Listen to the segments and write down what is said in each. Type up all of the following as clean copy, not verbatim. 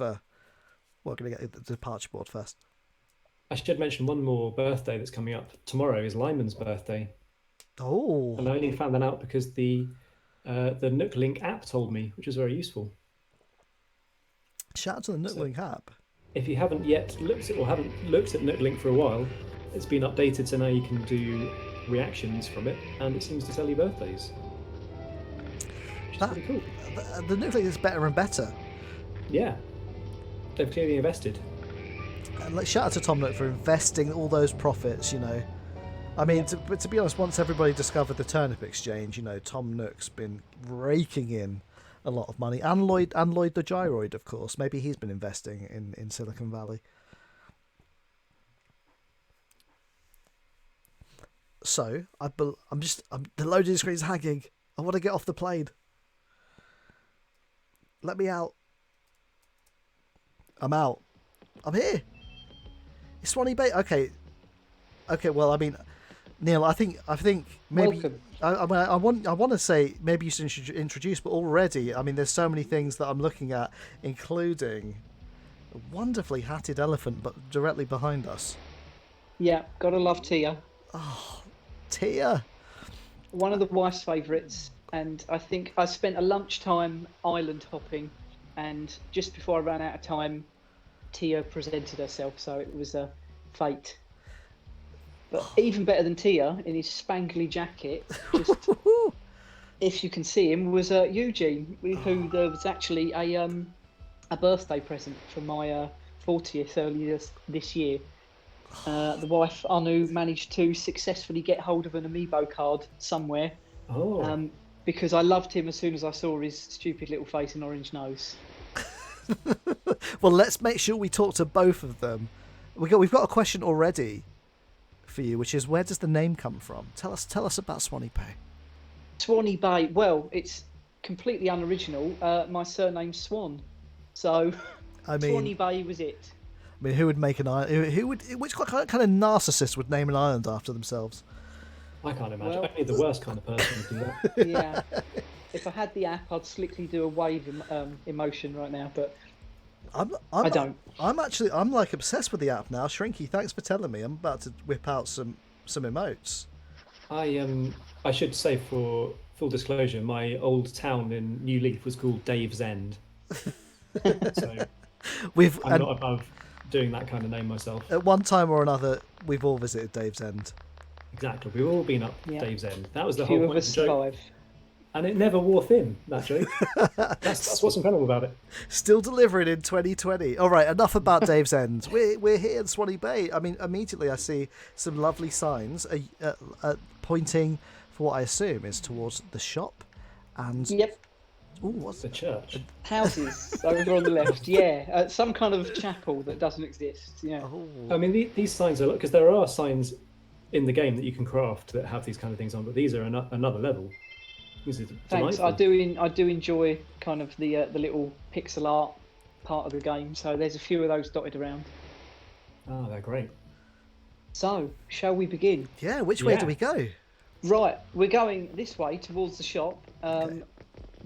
we're going to get the departure board first. I should mention one more birthday that's coming up. Tomorrow is Lyman's birthday, Oh, and I only found that out because the Nook Link app told me, which was very useful. shout out to the So Nooklink app. if you haven't yet looked at or haven't looked at Nook Link for a while, it's been updated, so now you can do reactions from it, and it seems to tell you birthdays, which is That pretty cool. the Nooklink is better and better. Yeah, they've clearly invested. And like, shout out to Tom Nook for investing all those profits. I mean, to be honest, once everybody discovered the turnip exchange, Tom Nook's been raking in a lot of money. And Lloyd the Gyroid, of course. Maybe he's been investing in Silicon Valley. So the loading screen's hanging. I want to get off the plane. Let me out. I'm out. I'm here. It's Swanny Bay. Okay. Well, I mean, Neil, I think maybe Welcome. I want to say maybe you should introduce, but already, I mean, there's so many things that I'm looking at, including a wonderfully hatted elephant, but directly behind us. Yeah, gotta love Tia. Tia. One of the wife's favourites, and I think I spent a lunchtime island hopping, and just before I ran out of time, Tia presented herself, so it was a fate. But even better than Tia, in his spangly jacket, just if you can see him, was Eugene, who there was actually a birthday present for my 40th earlier this year. The wife Anu managed to successfully get hold of an amiibo card somewhere, Oh, because I loved him as soon as I saw his stupid little face and orange nose. Well, let's make sure we talk to both of them. We've got a question already for you, which is, where does the name come from? Tell us about Swanny Bay. Swanny Bay. Well, it's completely unoriginal. My surname's Swan, so I Swanny mean, Bay was it. who would make an island? Which kind of narcissist would name an island after themselves? I can't imagine. Well, Only the worst kind of person would do that. Yeah. If I had the app, I'd slickly do a wave emotion right now, but I don't. I'm like obsessed with the app now. Shrinky, thanks for telling me. I'm about to whip out some emotes. I should say, for full disclosure, my old town in New Leaf was called Dave's End, so I'm not above doing that kind of name myself. At one time or another, we've all visited Dave's End. Exactly, we've all been up Yeah. Dave's End. That was the Few whole of point of us the joke, survive. and it never wore thin. That joke. That's what's incredible about it. Still delivering in 2020. All right, enough about Dave's End. We're here in Swanny Bay. I mean, immediately I see some lovely signs pointing for what I assume is towards the shop. And Yep. ooh, what's The church. Houses over on the left. Yeah. Some kind of chapel that doesn't exist. Yeah. I mean, these signs are, because there are signs in the game that you can craft that have these kind of things on, but these are another level. These are Thanks. delightful. I do enjoy kind of the little pixel art part of the game. So there's a few of those dotted around. Ah, they're great. So shall we begin? Yeah, which way do Yeah. we go? Right, we're going this way towards the shop. Okay.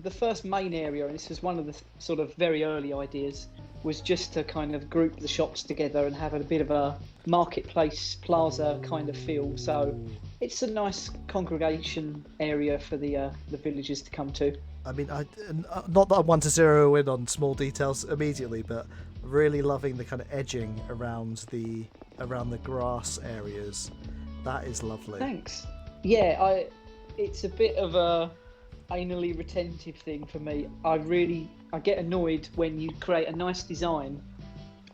The first main area, and this was one of the sort of very early ideas, was just to kind of group the shops together and have a bit of a marketplace plaza kind of feel. So it's a nice congregation area for the villagers to come to. I mean, not that I want to zero in on small details immediately, but really loving the kind of edging around the grass areas. That is lovely. Thanks. Yeah, it's a bit of a anally retentive thing for me. I get annoyed when you create a nice design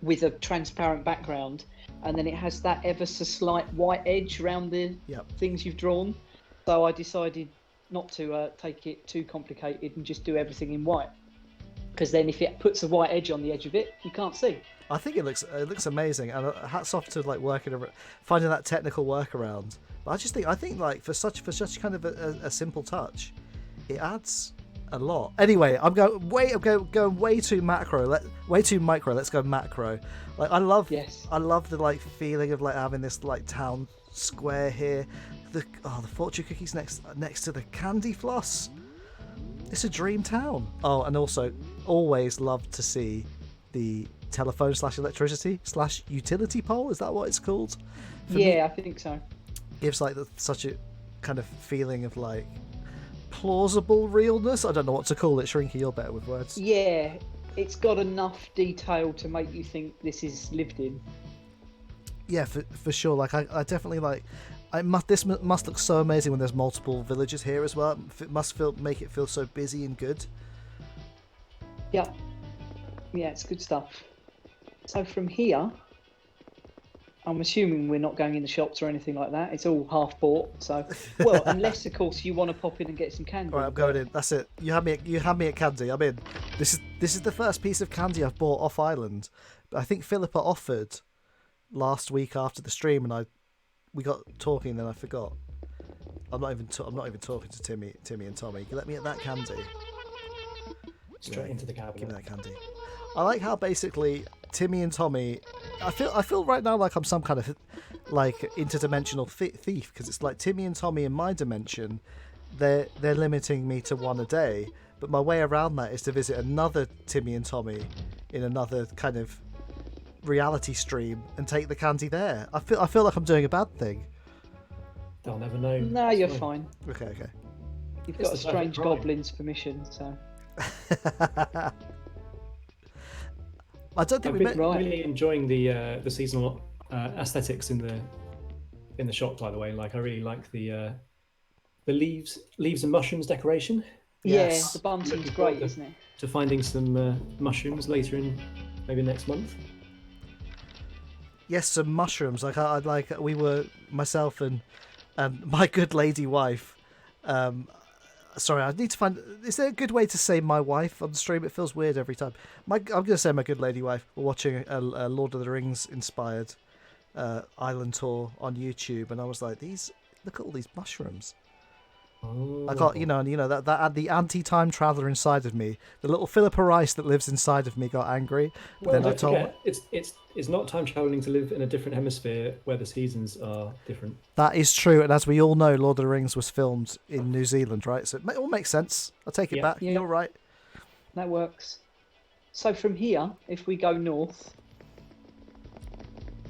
with a transparent background and then it has that ever so slight white edge around the things you've drawn. So I decided not to take it too complicated and just do everything in white, because then if it puts a white edge on the edge of it, you can't see. I think it looks amazing, and hats off to like finding that technical workaround. But I think like for such kind of a simple touch, it adds a lot. Anyway, I'm going way too macro. Way too micro. Let's go macro. Like I love the like feeling of like having this like town square here. The fortune cookies next to the candy floss. It's a dream town. Oh, and also always love to see the telephone / electricity / utility pole. Is that what it's called? For yeah, me, I think so. gives like such a kind of feeling of like plausible realness. I don't know what to call it. Shrinky, you're better with words. Yeah, it's got enough detail to make you think this is lived in. Yeah, for sure. Like I definitely like. This must look so amazing when there's multiple villages here as well. It must make it feel so busy and good. Yeah, it's good stuff. So from here, I'm assuming we're not going in the shops or anything like that. It's all half bought. So, well, unless of course you want to pop in and get some candy. All right, I'm going in. That's it. You had me at candy. I'm in. This is the first piece of candy I've bought off island. But I think Philippa offered last week after the stream, and we got talking, and then I forgot. I'm not even talking to Timmy and Tommy. Let me at that candy. Straight into the cabinet. Give me that candy. I like how basically Timmy and Tommy. I feel right now like I'm some kind of like interdimensional thief, because it's like Timmy and Tommy in my dimension. They're limiting me to one a day, but my way around that is to visit another Timmy and Tommy in another kind of reality stream and take the candy there. I feel like I'm doing a bad thing. They'll never know. No, you're fine. Okay. You've It's got a the strange perfect crime. goblin's permission, so. I don't think I've we been met. really enjoying the seasonal aesthetics in the shop. By the way, like I really like the leaves and mushrooms decoration. Yes. Yeah, the bunting's Looking forward great, isn't it? To finding some mushrooms later in maybe next month. Yes, some mushrooms. Like we were myself and my good lady wife. Sorry, I need to find. Is there a good way to say my wife on the stream? It feels weird every time. I'm going to say my good lady wife. We're watching a Lord of the Rings inspired island tour on YouTube, and I was like, look at all these mushrooms. Oh. I got that the anti-time traveler inside of me, the little Philippa Rice that lives inside of me, got angry. Well, then I don't told forget, it's not time traveling to live in a different hemisphere where the seasons are different. that is true, and as we all know, Lord of the Rings was filmed in New Zealand, right? So it all makes sense. I take it Yeah. back. Yeah. You're right. That works. So from here, if we go north,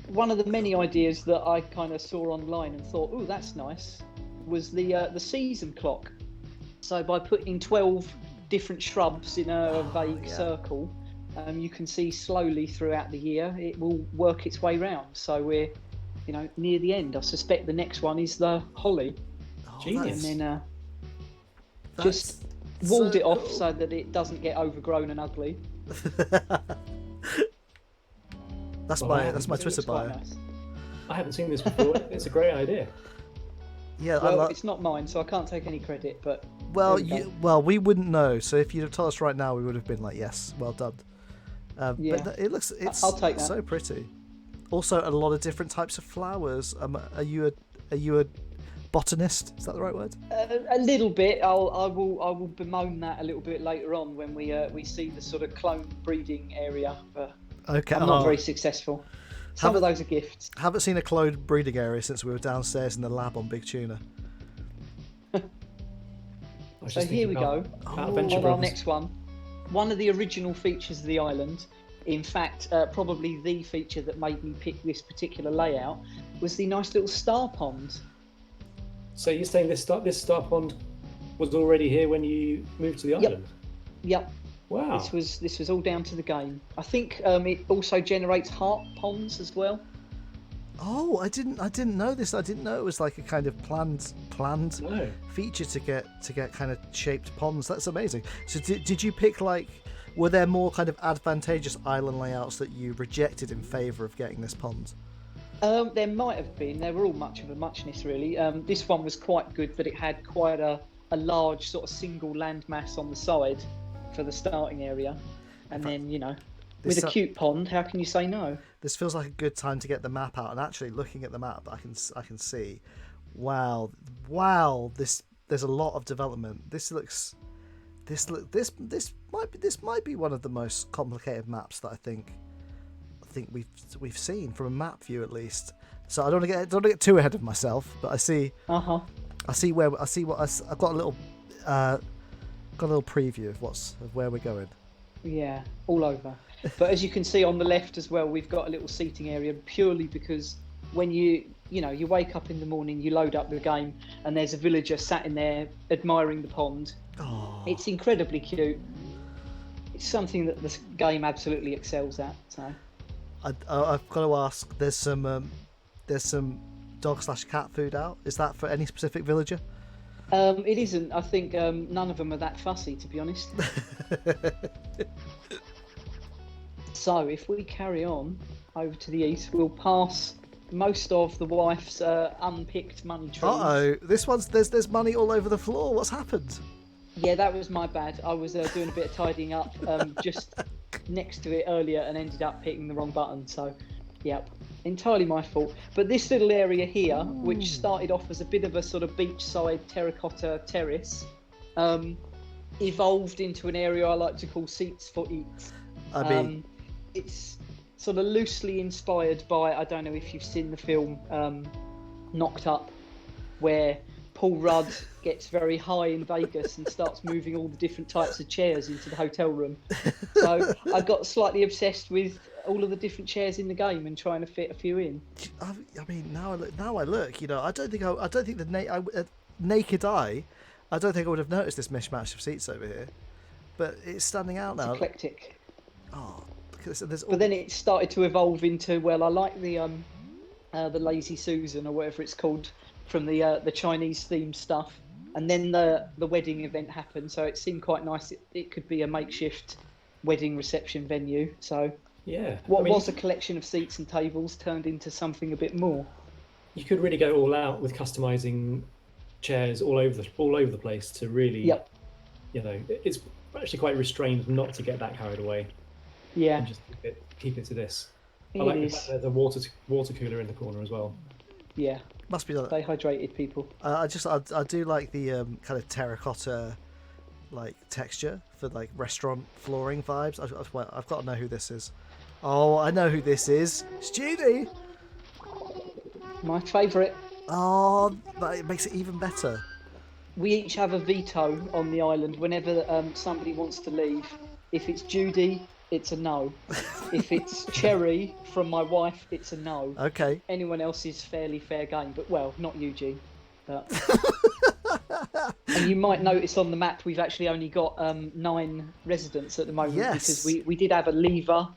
one of the many ideas that I kind of saw online and thought, oh, that's nice, was the season clock. So by putting 12 different shrubs in a vague yeah. circle, you can see slowly throughout the year it will work its way round. So we're, near the end. I suspect the next one is the holly, Genius. and then That's just walled so it off cool. so that it doesn't get overgrown and ugly. That's Well, my I that's my It looks Twitter quite bio. nice. I haven't seen this before. It's a great idea. Yeah, Well, it's not mine, so I can't take any credit. But well, there we go. we wouldn't know. So if you'd have told us right now, we would have been like, yes, well done. Yeah. But it's I'll take that. so pretty. Also, a lot of different types of flowers. Are you a botanist? Is that the right word? A little bit. I will bemoan that a little bit later on when we see the sort of clone breeding area. But Okay. I'm not very successful. Some of those are gifts. Haven't seen a clone breeding area since we were downstairs in the lab on Big Tuna. I was So just here we thinking go. about Adventure On our Brothers. next one, one of the original features of the island, in fact, probably the feature that made me pick this particular layout, was the nice little star pond. So you're saying this star pond was already here when you moved to the island? Yep. Wow. This was all down to the game. I think it also generates heart ponds as well. Oh, I didn't know this. I didn't know it was like a kind of planned No. feature to get kind of shaped ponds. That's amazing. So did you pick were there more kind of advantageous island layouts that you rejected in favour of getting this pond? There might have been. They were all much of a muchness, really. This one was quite good, but it had quite a large sort of single landmass on the side for the starting area, and then with a cute pond, how can you say no? This feels like a good time to get the map out, and actually looking at the map, I can see, wow, there's a lot of development. This might be one of the most complicated maps that I think we've seen from a map view at least. So I don't want to get too ahead of myself, but I see I've got a little preview of where we're going. Yeah, all over. But as you can see on the left as well, we've got a little seating area purely because when you wake up in the morning, you load up the game, and there's a villager sat in there admiring the pond. Oh. It's incredibly cute. It's something that this game absolutely excels at. So I've got to ask. There's some dog/cat food out. Is that for any specific villager? it isn't. I think none of them are that fussy, to be honest. So if we carry on over to the east, we'll pass most of the wife's unpicked money trees. Uh-oh, there's money all over the floor. What's happened? Yeah, that was my bad. I was doing a bit of tidying up just next to it earlier and ended up hitting the wrong button. So, yeah, entirely my fault. But this little area here, which started off as a bit of a sort of beachside terracotta terrace, evolved into an area I like to call Seats for Eats. I mean, it's sort of loosely inspired by, I don't know if you've seen the film Knocked Up, where Paul Rudd gets very high in Vegas and starts moving all the different types of chairs into the hotel room. So I got slightly obsessed with all of the different chairs in the game and trying to fit a few in. I mean, now I look. You know, I don't think the naked eye, I don't think I would have noticed this mishmash of seats over here, but it's standing out now. It's eclectic. Oh, there's all... But then it started to evolve into, well, I like the Lazy Susan or whatever it's called from the Chinese themed stuff, and then the wedding event happened, so it seemed quite nice. It could be a makeshift wedding reception venue. So yeah, what was a collection of seats and tables turned into something a bit more. You could really go all out with customizing chairs all over the place to really, you know, it's actually quite restrained not to get that carried away. Yeah, and just keep it to this. I like the fact there's a water cooler in the corner as well. Yeah, must be they hydrated people. I do like the kind of terracotta like texture for like restaurant flooring vibes. I've got to know who this is. Oh, I know who this is. It's Judy. My favourite. Oh, that makes it even better. We each have a veto on the island whenever somebody wants to leave. If it's Judy, it's a no. If it's Cherry from my wife, it's a no. Okay. Anyone else is fairly fair game, but well, not Eugene. But... And you might notice on the map we've actually only got 9 residents at the moment, because we did have a leaver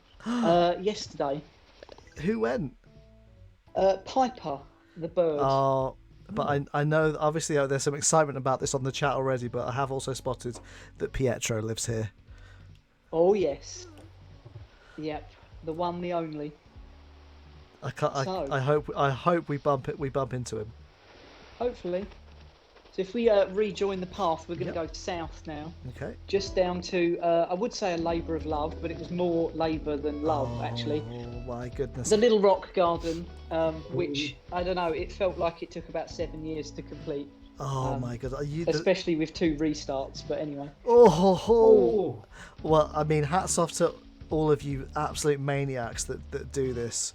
yesterday. Who went? Piper, the bird. Oh, but I know obviously there's some excitement about this on the chat already, but I have also spotted that Pietro lives here. Oh yes. Yep, the one, the only. I hope we bump into him. Hopefully. So if we rejoin the path, we're going to go south now. Okay. Just down to, I would say a labour of love, but it was more labour than love, actually. Oh my goodness. The Little Rock Garden, which, I don't know, it felt like it took about 7 years to complete. Oh my god! Especially with 2 restarts, but anyway. Oh. Well, I mean, hats off to all of you absolute maniacs that do this.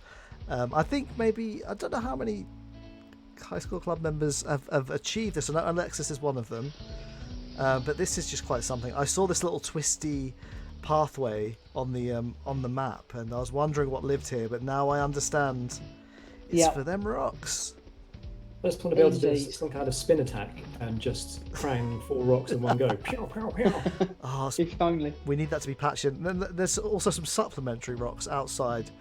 I think maybe, I don't know how many High School Club members have achieved this, and Alexis is one of them. But this is just quite something. I saw this little twisty pathway on the map, and I was wondering what lived here, but now I understand. It's for them rocks. I just want to be able to do some kind of spin attack and just prang 4 rocks in one go. Pew, pew, pew. Oh, if only. We need that to be patched in. Then there's also some supplementary rocks outside.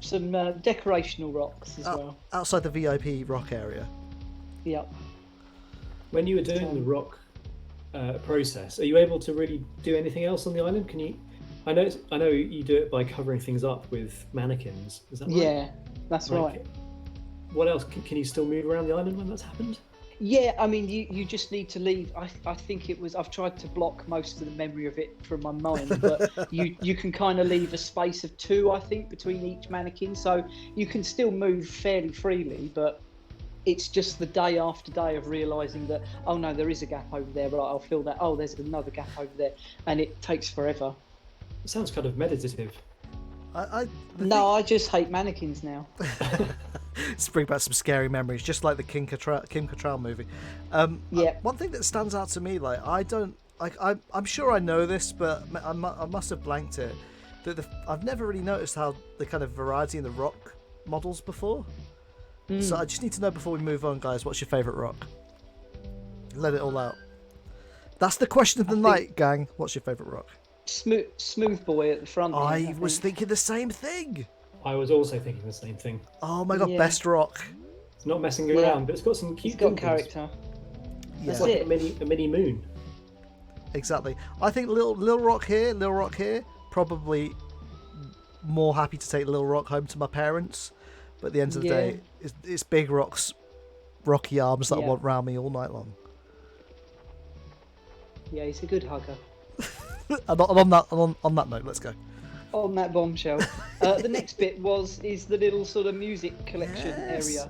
Some decorational rocks as well. Outside the VIP rock area. Yep. When you were doing the rock process, are you able to really do anything else on the island? Can you? I know you do it by covering things up with mannequins. Is that right? Yeah, that's right. What else? Can you still move around the island when that's happened? Yeah, I mean, you just need to leave. I think it was. I've tried to block most of the memory of it from my mind, but you can kind of leave a space of 2, I think, between each mannequin, so you can still move fairly freely. But it's just the day after day of realising that, oh no, there is a gap over there. Right, I'll fill that. Oh, there's another gap over there, and it takes forever. It sounds kind of meditative. I just hate mannequins now. Let's bring back some scary memories, just like the Kim Cattrall movie. One thing that stands out to me, like I'm sure I know this, but I must have blanked it. I've never really noticed how the kind of variety in the rock models before. So I just need to know before we move on, guys, what's your favourite rock? Let it all out. That's the question of the night, gang. What's your favourite rock? Smooth Boy at the front. I was thinking the same thing. I was also thinking the same thing. Oh my god, best rock. It's not messing around, but it's got some cute. It's got dimples. character. Yeah. It's like a mini moon. Exactly. I think Little Rock here, probably more happy to take Little Rock home to my parents. But at the end of the day, it's Big Rock's rocky arms that I want round me all night long. Yeah, he's a good hugger. And on that note, let's go. On that bombshell. The next bit is the little sort of music collection area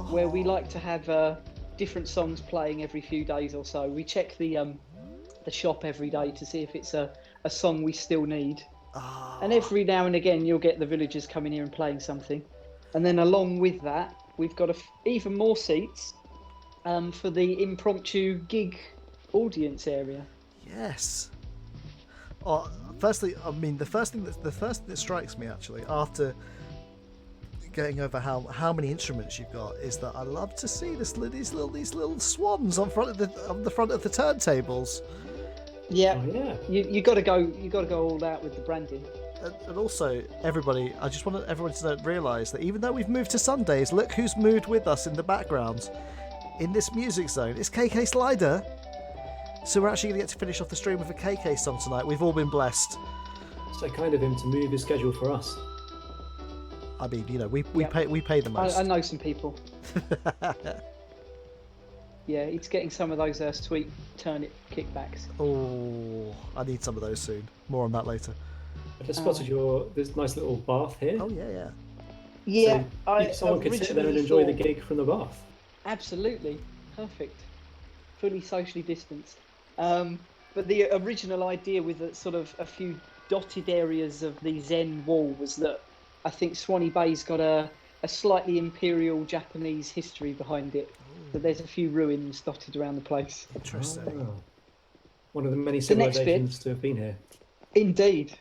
where we like to have different songs playing every few days or so. We check the shop every day to see if it's a song we still need. And every now and again you'll get the villagers coming here and playing something. And then along with that, we've got even more seats for the impromptu gig audience area. Yes. Firstly, I mean the first thing that strikes me actually after getting over how many instruments you've got is that I love to see these little swans on the front of the turntables. Yeah. Oh, yeah. You got to go all out with the branding. And also, everybody, I just want everyone to realise that even though we've moved to Sundays, look who's moved with us in the background in this music zone. It's KK Slider. So we're actually going to get to finish off the stream with a KK song tonight. We've all been blessed. So kind of him to move his schedule for us. I mean, you know, we pay the most. I know some people. Yeah, he's getting some of those sweet turnip kickbacks. Oh, I need some of those soon. More on that later. I just spotted this nice little bath here. Oh yeah. Yeah, So someone could sit there and enjoy the gig from the bath. Absolutely, perfect. Fully socially distanced. But the original idea with a few dotted areas of the Zen wall was that I think Swanny Bay's got a slightly imperial Japanese history behind it. So there's a few ruins dotted around the place. Interesting. Oh. One of the many civilizations to have been here. Indeed.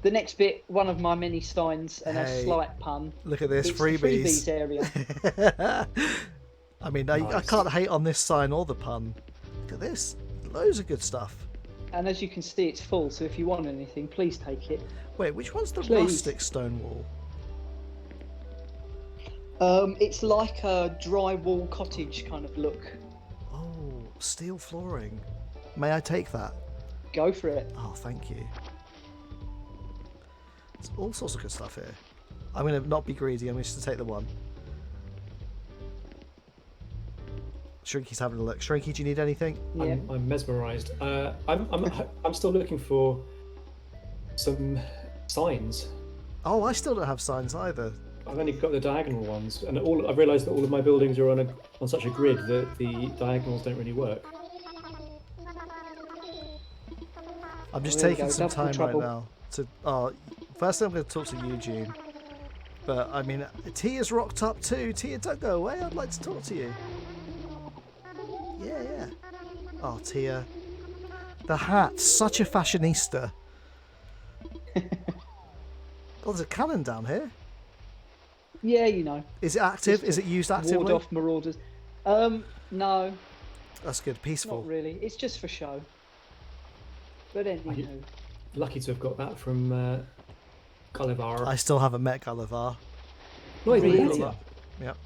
The next bit, one of my many signs and a slight pun. Look at this, it's freebies. The freebies area. I mean, I can't hate on this sign or the pun. Look at this. Loads of good stuff. And as you can see, it's full, so if you want anything, please take it. Wait, which one's the rustic stone wall? It's like a drywall cottage kind of look. Oh, steel flooring. May I take that? Go for it. Oh, thank you. There's all sorts of good stuff here. I'm going to not be greedy. I'm just going to take the one. Shrinky's having a look. Shrinky, do you need anything? Yeah. I'm mesmerised. I'm still looking for some signs. Oh, I still don't have signs either. I've only got the diagonal ones, and I've realised that all of my buildings are on such a grid that the diagonals don't really work. I'm just taking some time right now to. Firstly, I'm going to talk to Eugene. But I mean, Tia's rocked up too. Tia, don't go away. I'd like to talk to you. Yeah. Oh, Tia. The hat, such a fashionista. Oh, there's a cannon down here. Yeah, you know. Is it active? Is it used actively? Ward off marauders. No. That's good. Peaceful. Not really. It's just for show. But anyway. Lucky to have got that from Gulliver. I still haven't met Gulliver. Not even Really? Gulliver. Yep.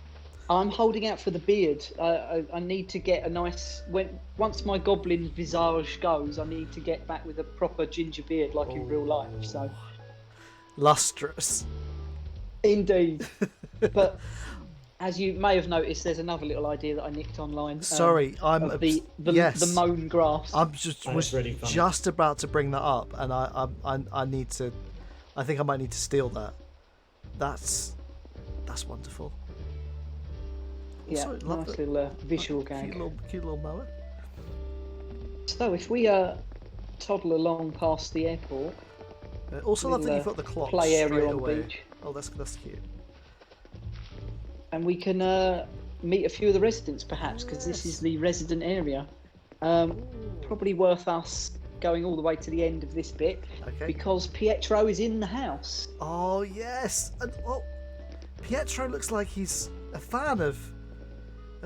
I'm holding out for the beard. I need to get a nice. Once my goblin visage goes, I need to get back with a proper ginger beard like in real life. So. Lustrous. Indeed. But as you may have noticed, there's another little idea that I nicked online. Sorry, I'm the mown grass. I'm was really funny. just about to bring that up, and I need to. I think I might need to steal that. That's wonderful. Yeah, Also, nice little visual cute gag. Cute little mower. So if we toddle along past the airport, Also love that you've got the clock play area straight on away. the beach, Oh, that's cute. and we can meet a few of the residents perhaps, because this is the resident area. Probably worth us going all the way to the end of this bit because Pietro is in the house. Oh yes, and Pietro looks like he's a fan of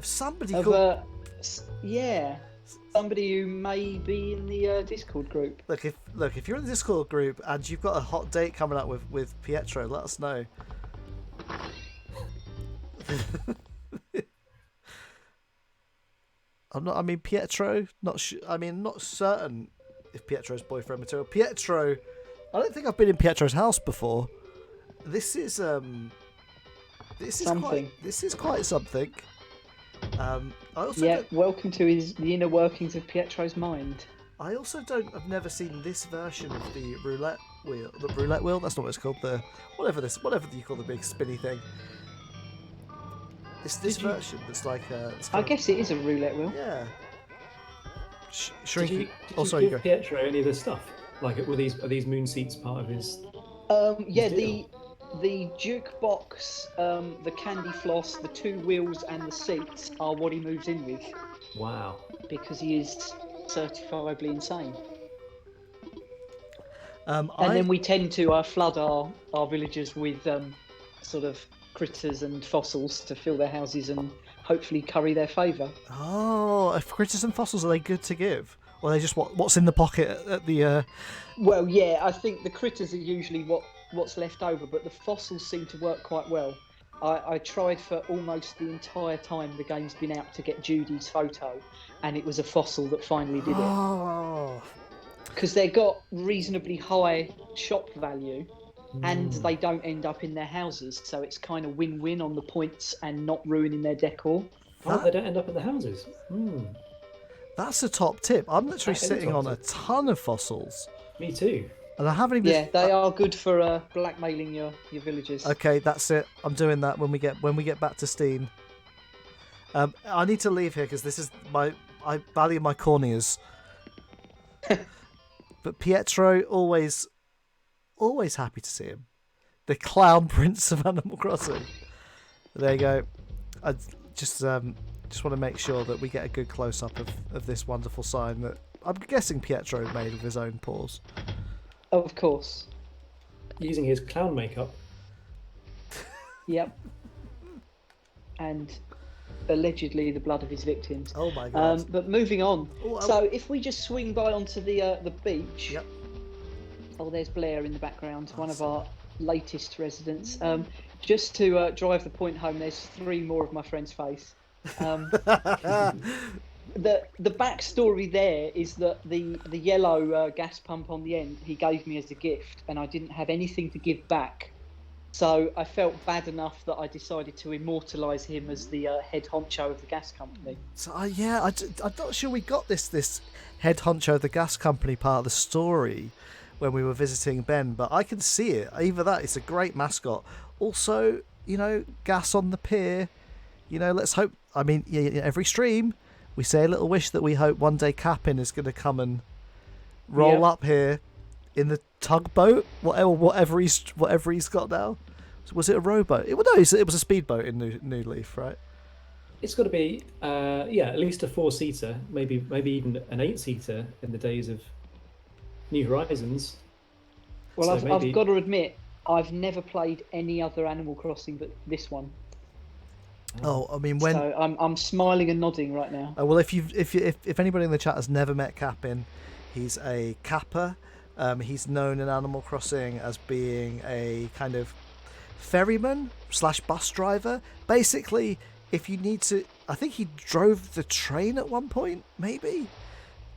somebody called somebody who may be in the Discord group. Look, if you're in the Discord group and you've got a hot date coming up with Pietro, let us know. Pietro. Not certain if Pietro's boyfriend material. Pietro. I don't think I've been in Pietro's house before. This is something. This is quite something. Welcome to the inner workings of Pietro's mind. I've never seen this version of the roulette wheel. The roulette wheel. That's not what it's called. Whatever you call the big spinny thing. It's this version that's like. I guess it is a roulette wheel. Yeah. Did you give Pietro any of this stuff? Like, are these moon seats part of his? The jukebox, the candy floss, the 2 wheels, and the seats are what he moves in with. Wow. Because he is certifiably insane. Then we tend to flood our villagers with sort of critters and fossils to fill their houses and hopefully curry their favour. Oh, if critters and fossils, are they good to give? Or are they just what's in the pocket at the... Well, yeah, I think the critters are usually what's left over, but the fossils seem to work quite well. I tried for almost the entire time the game's been out to get Judy's photo, and it was a fossil that finally did it. Because they got reasonably high shop value, and they don't end up in their houses, so it's kind of win-win on the points and not ruining their decor. They don't end up in the houses. That's a top tip. I'm literally sitting on a ton of fossils. Me too. And I haven't even... Yeah, they are good for blackmailing your villagers. Okay, that's it. I'm doing that when we get back to Steam. I need to leave here because this is I value my corneas. But Pietro, always happy to see him. The clown prince of Animal Crossing. There you go. I just want to make sure that we get a good close up of this wonderful sign that I'm guessing Pietro made with his own paws. Of course. Using his clown makeup. Yep. And allegedly the blood of his victims. Oh my god. But moving on. So if we just swing by onto the beach. Yep. Oh, there's Blair in the background, one of our latest residents. Just to drive the point home, there's 3 more of my friend's face. The backstory there is that the yellow gas pump on the end he gave me as a gift, and I didn't have anything to give back. So I felt bad enough that I decided to immortalise him as the head honcho of the gas company. So I'm not sure we got this head honcho of the gas company part of the story when we were visiting Ben, but I can see it. Either that, it's a great mascot. Also, gas on the pier. Let's hope. I mean, every stream we say a little wish that we hope one day Capin is going to come and roll up here in the tugboat, whatever he's got now. Was it a rowboat? It was a speedboat in New Leaf, right? It's got to be, at least a 4-seater, maybe even an 8-seater in the days of New Horizons. Well, I've got to admit, I've never played any other Animal Crossing but this one. Oh, I mean, so I'm smiling and nodding right now. Well, if anybody in the chat has never met Capin, he's a capper. He's known in Animal Crossing as being a kind of ferryman / bus driver. Basically, if you need to, I think he drove the train at one point. Maybe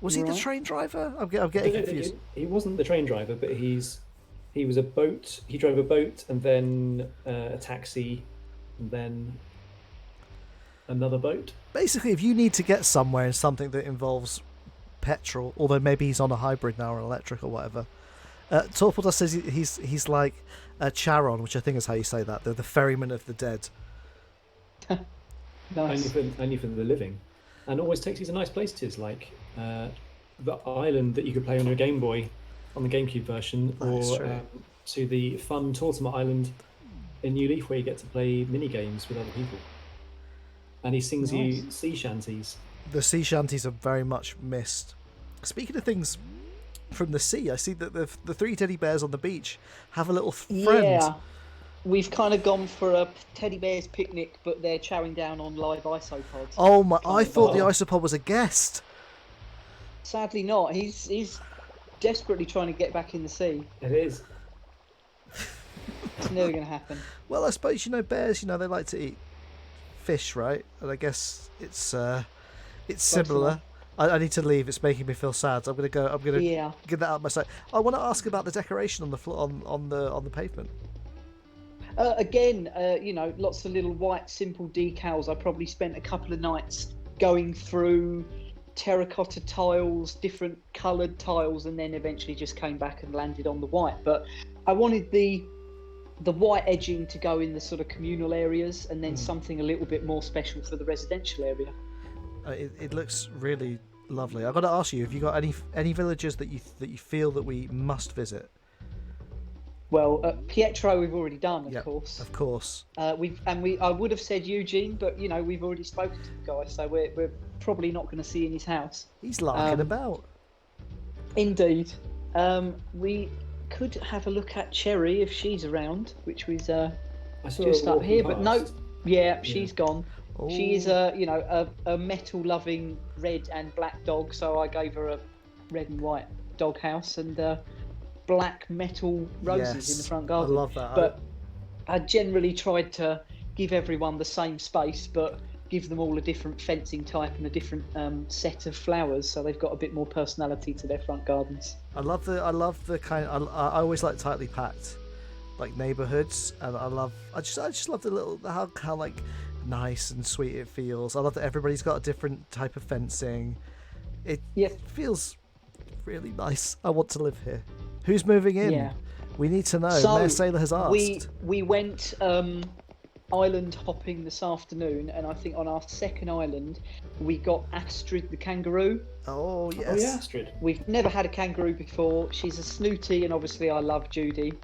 was he the train driver? I'm getting confused. He wasn't the train driver, but he was a boat. He drove a boat and then a taxi, and then another boat. Basically, if you need to get somewhere in something that involves petrol, although maybe he's on a hybrid now or electric or whatever. Torpaldus says he's like a Charon, which I think is how you say that. They're the ferryman of the dead. Nice. Only for the living, and always takes you to nice places like the island that you could play on your Game Boy on the GameCube version, or to the fun Tortimer Island in New Leaf where you get to play mini games with other people. And he sings you sea shanties. The sea shanties are very much missed. Speaking of things from the sea. I see that the three teddy bears on the beach have a little friend. Yeah, we've kind of gone for a teddy bear's picnic, but they're chowing down on live isopods. Oh my! I thought the isopod was a guest. Sadly not. He's desperately trying to get back in the sea. It is. It's never going to happen. Well, I suppose bears. They like to eat fish, right? And I guess it's similar. I need to leave. It's making me feel sad. So I'm gonna go. I'm gonna get that out of my sight. I want to ask about the decoration on the floor on the pavement. Again, lots of little white simple decals. I probably spent a couple of nights going through terracotta tiles, different coloured tiles, and then eventually just came back and landed on the white. But I wanted the white edging to go in the sort of communal areas, and then something a little bit more special for the residential area. It looks really lovely. I've got to ask you, have you got any villages that you feel that we must visit? Well, Pietro we've already done, of course. Of course. I would have said Eugene, but we've already spoken to the guy, so we're probably not going to see in his house. He's larking about. Indeed. We could have a look at Cherry if she's around, which was just up here, but no. Yeah, she's gone. Oh. She is a metal-loving red and black dog, so I gave her a red and white dog house and black metal roses in the front garden. I love that. But I generally tried to give everyone the same space, but give them all a different fencing type and a different set of flowers, so they've got a bit more personality to their front gardens. I love the kind. I always like tightly packed, like neighborhoods, and I just love how like nice and sweet it feels. I love that everybody's got a different type of fencing. It feels really nice. I want to live here. Who's moving in? Yeah. We need to know. So Mayor Sailor has asked. We went island hopping this afternoon, and I think on our second island we got Astrid the kangaroo. Oh yes. Oh yeah, Astrid. We've never had a kangaroo before. She's a snooty, and obviously I love Judy.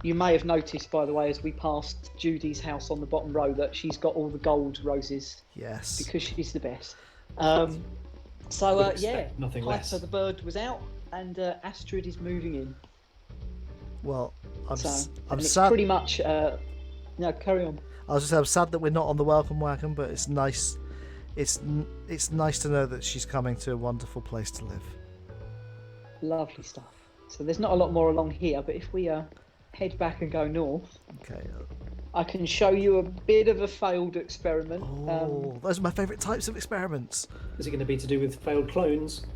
You may have noticed, by the way, as we passed Judy's house on the bottom row, that she's got all the gold roses. Yes. Because she's the best. Nothing Piper less. the bird was out, and Astrid is moving in. Well, I'm sad. Pretty much. No, carry on. I was just saying, I'm sad that we're not on the welcome wagon, but it's nice. It's nice to know that she's coming to a wonderful place to live. Lovely stuff. So there's not a lot more along here, but if we head back and go north, okay, I can show you a bit of a failed experiment. Those are my favourite types of experiments. Is it going to be to do with failed clones?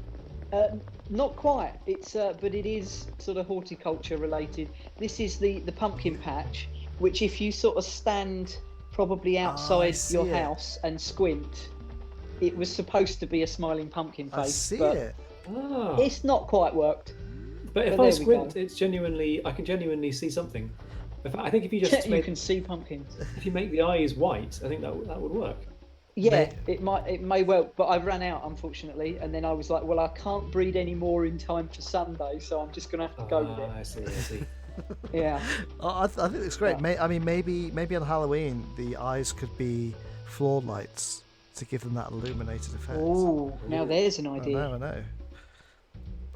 Not quite. It's but it is sort of horticulture related. This is the pumpkin patch, which if you sort of stand probably outside your house and squint, it was supposed to be a smiling pumpkin face. I see but it. It's not quite worked. But if I squint, I can genuinely see something. I think if you just you can see pumpkins. If you make the eyes white, I think that would work. Yeah, it may well, but I ran out unfortunately, and then I was like, well, I can't breed any more in time for Sunday, so I'm just gonna have to go with it. I see. Yeah. I think it's great. I mean, maybe on Halloween the eyes could be floor lights to give them that illuminated effect. Oh, now there's an idea. I know.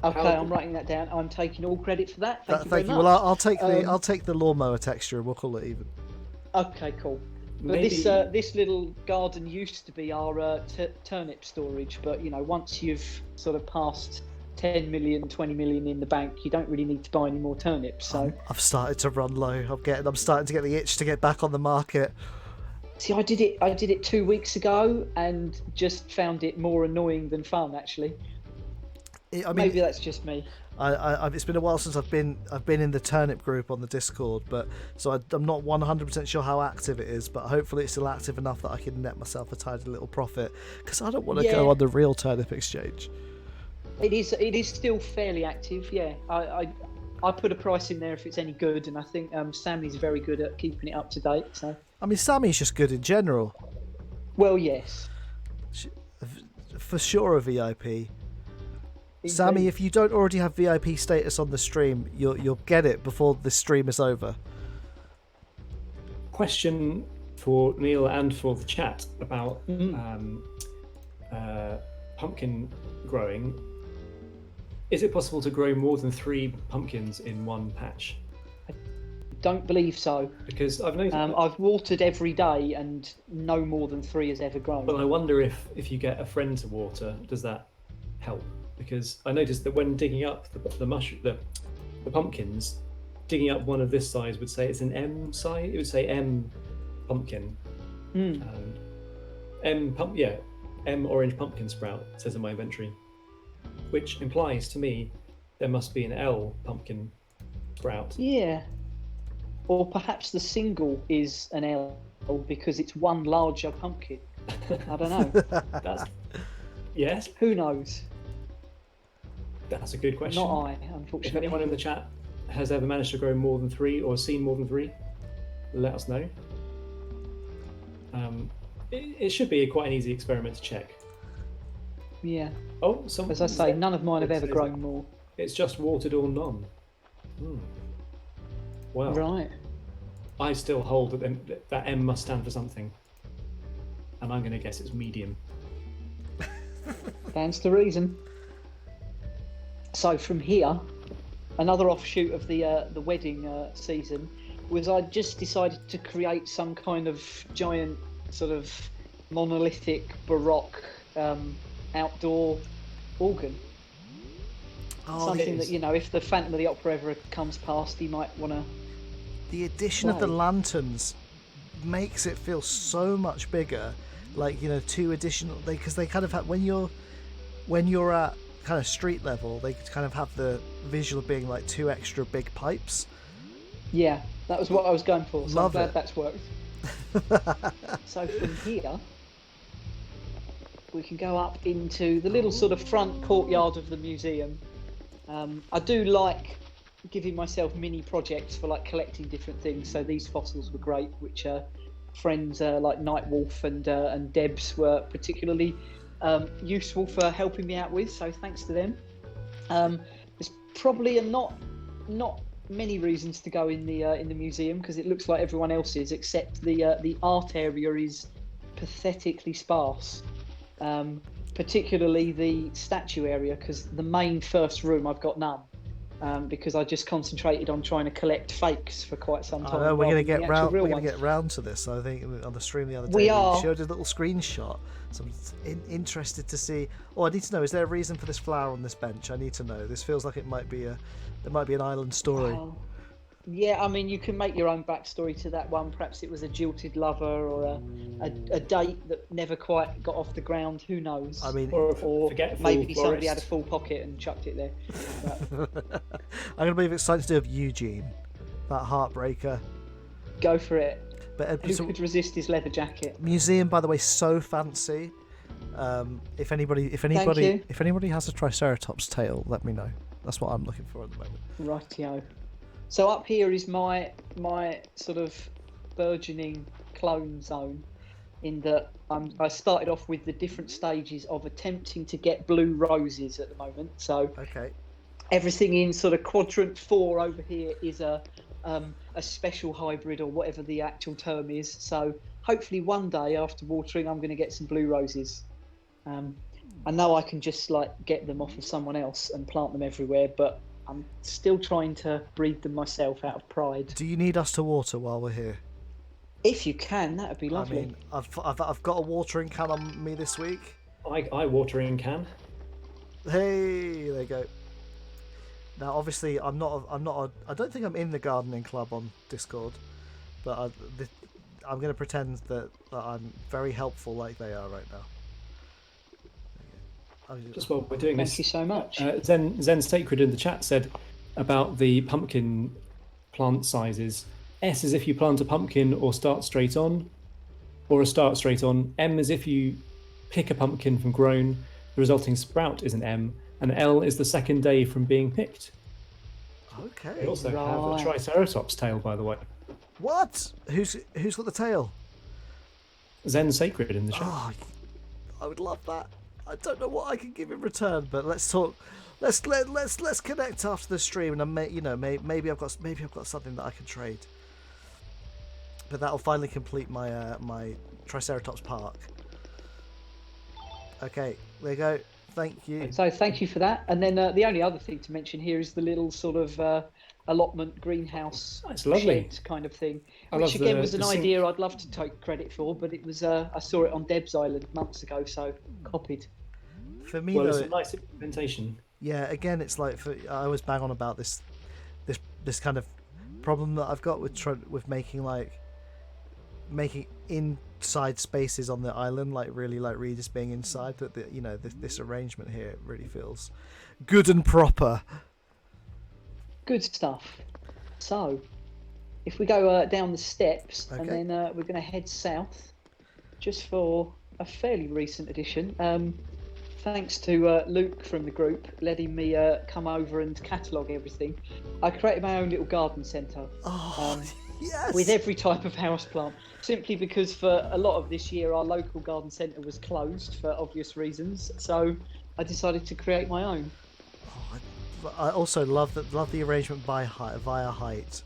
Okay, I'm writing that down. I'm taking all credit for that. Thank you very much. Well, I'll take the lawnmower texture, and we'll call it even. Okay, cool. But this little garden used to be our turnip storage, but once you've sort of passed 10 million, 20 million in the bank, you don't really need to buy any more turnips. So I've started to run low. I'm starting to get the itch to get back on the market. See, I did it 2 weeks ago and just found it more annoying than fun, actually. Maybe that's just me. It's been a while since I've been in the turnip group on the Discord, but so I'm not 100% sure how active it is, but hopefully it's still active enough that I can net myself a tiny little profit, because I don't want to go on the real turnip exchange. It is still fairly active, yeah. I put a price in there if it's any good, and I think Sammy's very good at keeping it up to date. So I mean, Sammy's just good in general. Well, yes. For sure a VIP. Indeed. Sammy, if you don't already have VIP status on the stream, you'll get it before the stream is over. Question for Neil and for the chat about pumpkin growing. Is it possible to grow more than 3 pumpkins in one patch? Don't believe so. Because I've noticed. I've watered every day, and no more than 3 has ever grown. But I wonder if you get a friend to water, does that help? Because I noticed that when digging up the pumpkins, digging up one of this size would say it's an M size. It would say M pumpkin. M orange pumpkin sprout, it says in my inventory, which implies to me there must be an L pumpkin sprout. Yeah. Or perhaps the single is an L because it's one larger pumpkin. I don't know. Yes. Who knows? That's a good question. Not I, If unfortunately. anyone in the chat has ever managed to grow more than 3 or seen more than 3, let us know. It should be quite an easy experiment to check. Yeah. Oh, as I say, none of mine have ever grown more. It's just watered or none. Well, right. I still hold that M must stand for something, and I'm going to guess it's medium. Stands to reason. So from here, another offshoot of the wedding season was I just decided to create some kind of giant sort of monolithic Baroque outdoor organ. Something that, if the Phantom of the Opera ever comes past, he might want to. The addition of the lanterns makes it feel so much bigger. Like, 2 additional, because they kind of have, when you're at kind of street level, they kind of have the visual of being like 2 extra big pipes. Yeah, that was what I was going for. So Love I'm glad it. that's worked. So from here, we can go up into the little sort of front courtyard of the museum. I do like giving myself mini projects for like collecting different things. So these fossils were great, which friends like Nightwolf and Debs were particularly useful for helping me out with. So thanks to them. There's probably not many reasons to go in the museum because it looks like everyone else's, except the art area is pathetically sparse. Particularly the statue area, because the main first room I've got none, because I just concentrated on trying to collect fakes for quite some time. I know, we're going to get round. We're going to get round to this. I think on the stream the other day we showed a little screenshot. So I'm interested to see. Oh, I need to know: is there a reason for this flower on this bench? I need to know. This feels like it might be an island story. Yeah, I mean, you can make your own backstory to that one. Perhaps it was a jilted lover or a date that never quite got off the ground. Who knows? I mean, or maybe somebody had a full pocket and chucked it there. I'm going to believe it's something to do with Eugene, that heartbreaker. Go for it. But who could resist his leather jacket? Museum, by the way, so fancy. If anybody has a Triceratops tail, let me know. That's what I'm looking for at the moment. Rightio. So up here is my sort of burgeoning clone zone, in that I started off with the different stages of attempting to get blue roses at the moment. So okay, everything in sort of quadrant 4 over here is a special hybrid or whatever the actual term is. So hopefully one day after watering, I'm going to get some blue roses. I know I can just like get them off of someone else and plant them everywhere, but I'm still trying to breed them myself out of pride. Do you need us to water while we're here? If you can, that would be lovely. I mean, I've got a watering can on me this week. I watering can. Hey, there you go. Now, obviously, I don't think I'm in the gardening club on Discord, but I'm going to pretend that I'm very helpful like they are right now. Just while we're doing this, thank you so much. Zen Sacred in the chat said about the pumpkin plant sizes. S is if you plant a pumpkin or start straight on, or a start straight on. M is if you pick a pumpkin from grown. The resulting sprout is an M, and L is the second day from being picked. Okay. They also have a Triceratops tail, by the way. What? Who's got the tail? Zen Sacred in the chat. Oh, I would love that. I don't know what I can give in return, but let's talk. Let's connect after the stream, and maybe I've got something that I can trade. But that'll finally complete my my Triceratops park. Okay, there you go. Thank you. So thank you for that. And then the only other thing to mention here is the little sort of allotment greenhouse It's lovely. shed kind of thing, I which love again was an the sink. idea I'd love to take credit for, but it was I saw it on Deb's Island months ago, so copied. For me, Well, though, it's a nice implementation. yeah, again, it's like I always bang on about this kind of problem that I've got with making inside spaces on the island, like really like Regis being inside. That this arrangement here really feels good and proper. Good stuff. So, if we go down the steps, Okay. and then we're going to head south, just for a fairly recent addition. Thanks to Luke from the group letting me come over and catalogue everything. I created my own little garden centre. Oh, yes. With every type of houseplant, simply because for a lot of this year our local garden centre was closed for obvious reasons. So I decided to create my own. Oh, I also love the arrangement via height.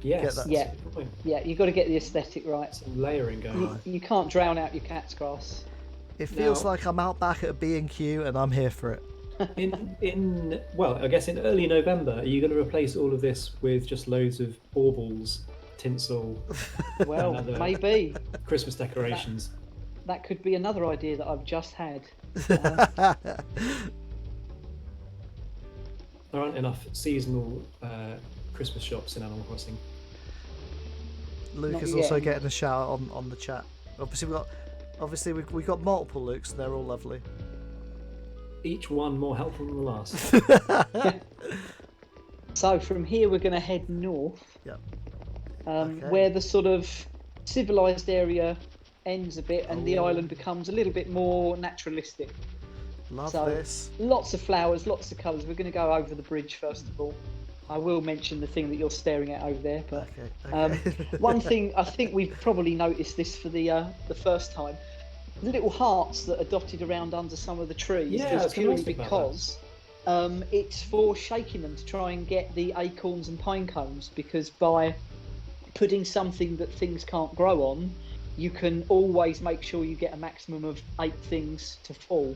Yes. Get that. Yeah, you've got to get the aesthetic right. Some layering going on. You can't drown out your cat's grass. It feels Now- like I'm out back at a B&Q and I'm here for it. Well, I guess in early November, are you going to replace all of this with just loads of baubles, tinsel, Well, Another- maybe Christmas decorations? that could be another idea that I've just had. There aren't enough seasonal Christmas shops in Animal Crossing. Luke Not is yet. also getting a shout on the chat. Obviously we got multiple Lukes and they're all lovely. Each one more helpful than the last. So from here we're going to head north, Yep. um, where the sort of civilized area ends a bit and the island becomes a little bit more naturalistic. Love So- this. Lots of flowers, lots of colours. We're going to go over the bridge first of all. I will mention the thing that you're staring at over there, but Okay. one thing I think we've probably noticed this for the first time: the little hearts that are dotted around under some of the trees. Yeah, I is was gonna purely ask about because it's for shaking them to try and get the acorns and pine cones. Because by putting something that things can't grow on, you can always make sure you get a maximum of 8 things to fall.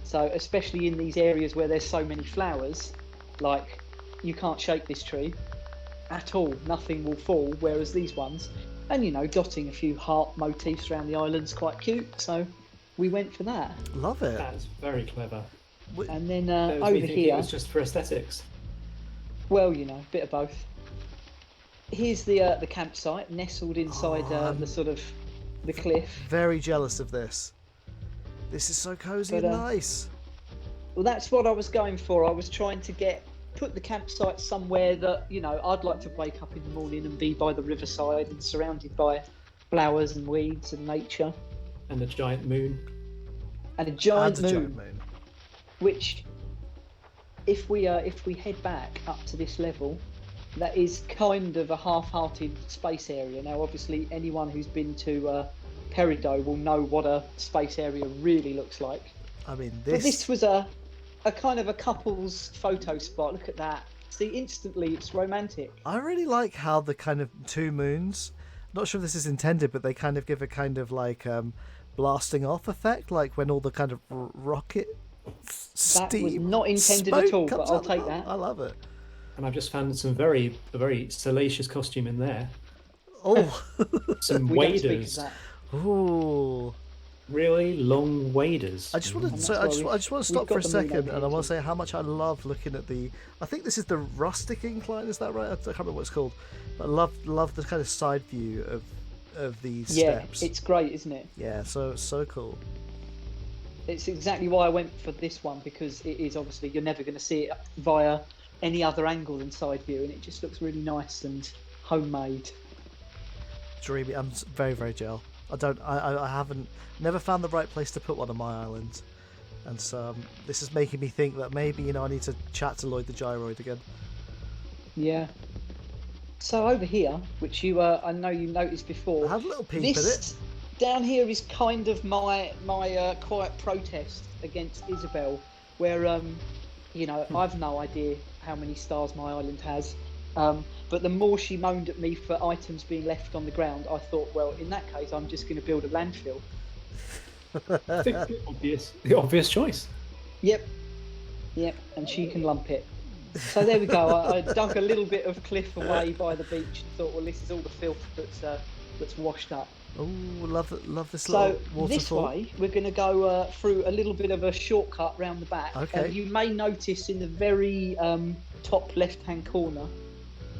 So especially in these areas where there's so many flowers, like you can't shake this tree at all, nothing will fall, whereas these ones, and dotting a few heart motifs around the island's quite cute, so we went for that. Love it. That's very clever. And then There was over me thinking here, it was just for aesthetics. well, a bit of both. Here's the campsite nestled inside the sort of the cliff. Very jealous of this. This is so cozy But, and nice. Well, that's what I was going for. I was trying to put the campsite somewhere that I'd like to wake up in the morning and be by the riverside and surrounded by flowers and weeds and nature And a giant moon. and a giant And a moon. giant moon. Which, if we head back up to this level, that is kind of a half-hearted space area. Now, obviously, anyone who's been to Peridot will know what a space area really looks like. I mean, But this was a kind of a couple's photo spot. Look at that. See, instantly it's romantic. I really like how the kind of 2 moons, not sure if this is intended, but they kind of give a kind of like blasting off effect, like when all the kind of rocket steam. That was not intended smoke at all, but comes I'll out. take that. I love it. And I've just found a very salacious costume in there. Oh, Some We don't speak of waders. that. ooh. Really long waders. I just want to. And So that's I why just want to we've stop for got a the moon second, over and I here want to too. say how much I love looking at the. I think this is the rustic incline. Is that right? I can't remember what it's called. But I love the kind of side view of these Yeah, steps. it's great, isn't it? Yeah, so cool. It's exactly why I went for this one, because it is obviously you're never going to see it via any other angle than side view, and it just looks really nice and homemade. Dreamy. I'm very very gel. I haven't never found the right place to put one on my island, and so this is making me think that maybe I need to chat to Lloyd the Gyroid again. Yeah. So over here, which I know you noticed before, I had a little peep at it. this down here is kind of my quiet protest against Isabel, where I've no idea how many stars my island has, but the more she moaned at me for items being left on the ground, I thought, well, in that case, I'm just going to build a landfill. I think the obvious choice. Yep, and she can lump it. So there we go. I dug a little bit of cliff away by the beach and thought, well, this is all the filth that's washed up. Oh, love this little waterfall. This way, we're going to go through a little bit of a shortcut round the back. Okay. You may notice in the very top left-hand corner,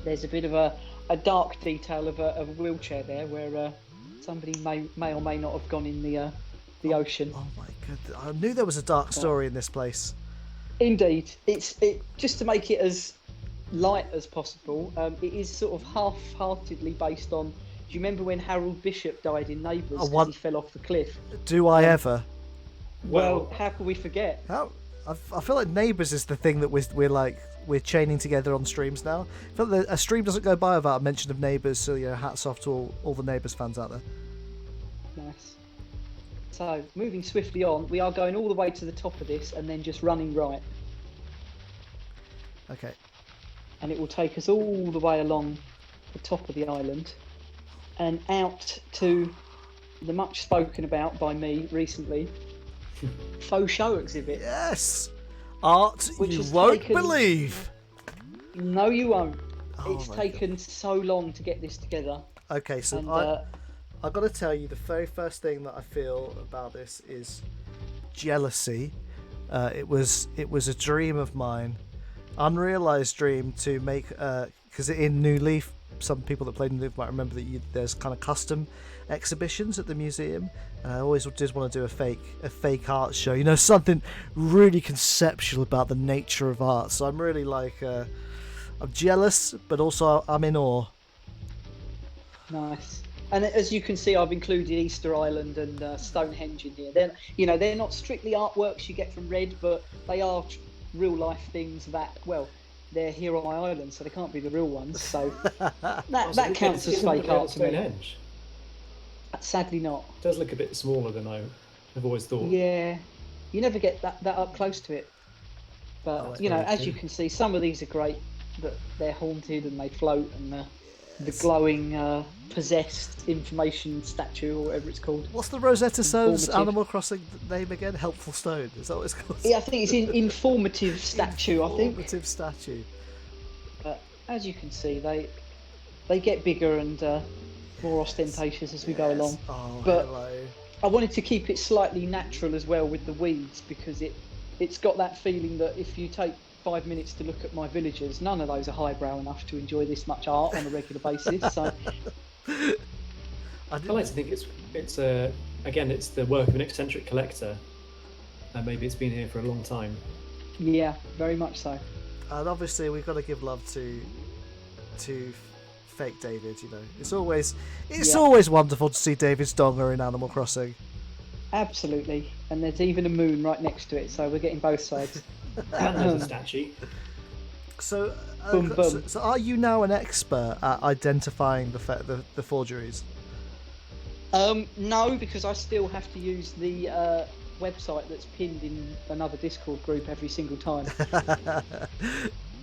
there's a bit of a dark detail of a wheelchair there, where somebody may or may not have gone in the ocean. Oh my god! I knew there was a dark story in this place. Indeed, it's just to make it as light as possible. It is sort of half-heartedly based on. Do you remember when Harold Bishop died in Neighbours because he fell off the cliff? Do I ever? Well, how can we forget? I feel like Neighbours is the thing that we're chaining together on streams now. I feel like a stream doesn't go by without a mention of Neighbours. So hats off to all the Neighbours fans out there. Nice. So, moving swiftly on, we are going all the way to the top of this and then just running right. Okay. And it will take us all the way along the top of the island and out to the much spoken about by me recently faux show exhibit. Yes! Art which you won't believe! No, you won't. Oh it's taken so long to get this together. Okay, so and, I've got to tell you, the very first thing that I feel about this is jealousy. It was a dream of mine, unrealized dream to make. Because in New Leaf, some people that played New Leaf might remember that there's kind of custom exhibitions at the museum, and I always did want to do a fake art show. Something really conceptual about the nature of art. So I'm really I'm jealous, but also I'm in awe. Nice. And as you can see, I've included Easter Island and Stonehenge in here. They're not strictly artworks you get from Red, but they are real life things that, well, they're here on my island, so they can't be the real ones. So that counts as fake art to me. Sadly not. It does look a bit smaller than I've always thought. Yeah, you never get that up close to it. But as you can see, some of these are great, but they're haunted and they float, and the glowing possessed information statue or whatever it's called. What's the Rosetta Stone's Animal Crossing name again? Helpful Stone, is that what it's called? Yeah, I think it's an informative statue. Informative statue. But as you can see, they get bigger and more ostentatious as we go along. Oh, but hello. I wanted to keep it slightly natural as well with the weeds, because it's got that feeling that if you take 5 minutes to look at my villagers, none of those are highbrow enough to enjoy this much art on a regular basis. So I like to think it's the work of an eccentric collector, and maybe it's been here for a long time. Yeah, very much so. And obviously we've got to give love to fake David. It's always wonderful to see David's donger in Animal Crossing. Absolutely, and there's even a moon right next to it, so we're getting both sides. And there's a statue. So, boom, boom. So are you now an expert at identifying the forgeries? No, because I still have to use the website that's pinned in another Discord group every single time.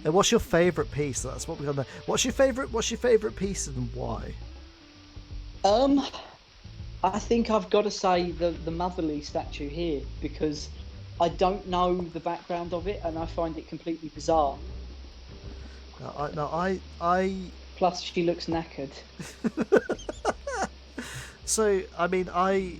And what's your favourite piece? That's what we got to know. What's your favourite piece and why? I think I've got to say the motherly statue here, because I don't know the background of it and I find it completely bizarre. Plus, she looks knackered. So, I mean, I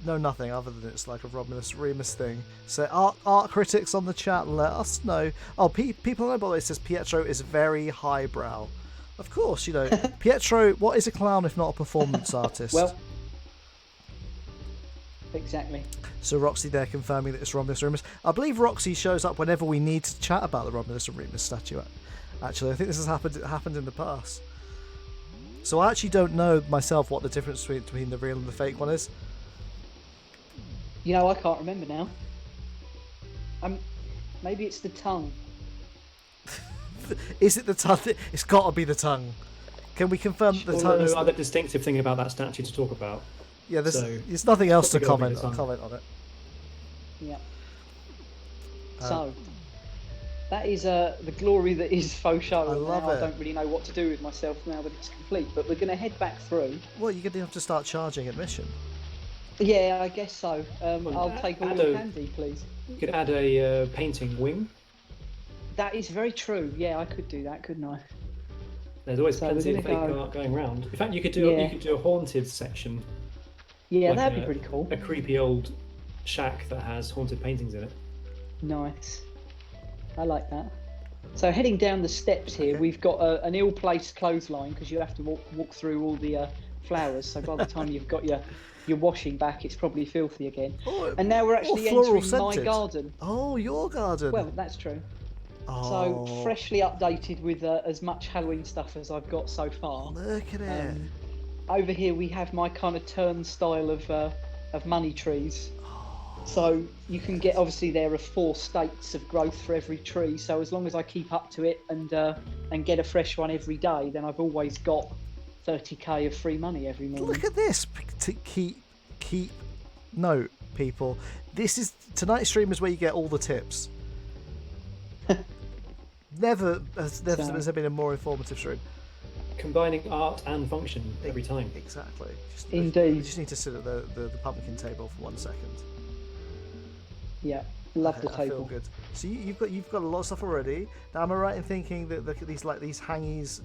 know nothing other than it's like a Romulus Remus thing. So, art critics on the chat, let us know. Oh, people know, by the way, it says Pietro is very highbrow. Of course, Pietro, what is a clown if not a performance artist? Well, exactly. So Roxy there confirming that it's Romulus Remus. I believe Roxy shows up whenever we need to chat about the Romulus Remus statue. Actually, I think this has happened in the past. So I actually don't know myself what the difference between the real and the fake one is. I can't remember now. Maybe it's the tongue. Is it the tongue? It's got to be the tongue. Can we confirm that the tongue is... No other distinctive thing about that statue to talk about. Yeah, there's nothing else to comment on it. Yeah. So, that is the glory that is faux show. I love it. I don't really know what to do with myself now that it's complete, but we're going to head back through. Well, you're going to have to start charging admission. Yeah, I guess so. Well, I'll take all add the a- candy, please. You could add a painting wing. That is very true. Yeah, I could do that, couldn't I? There's always So we're plenty of gonna fake go- art going around. In fact, you could do a haunted section, Yeah, like that'd be pretty cool. a creepy old shack that has haunted paintings in it. Nice. I like that. So heading down the steps here, Okay. we've got an ill-placed clothesline because you have to walk through all the flowers. So by the time you've got your washing back, it's probably filthy again. Oh, And now we're actually floral entering my scented. garden. Oh, your garden. Well, that's true. oh, So freshly updated with as much Halloween stuff as I've got so far. look at it. Over here we have my kind of turnstile of money trees. So you can get, obviously there are 4 states of growth for every tree. So as long as I keep up to it and get a fresh one every day, then I've always got 30k of free money every morning. Look at this. To keep note, people. Tonight's stream is where you get all the tips. Never has there been a more informative stream. Combining art and function every time. Exactly. Indeed. You just need to sit at the pumpkin table for 1 second. Yeah, love the I feel table. good. So you've got a lot of stuff already. Now, am I right in thinking that these hangies?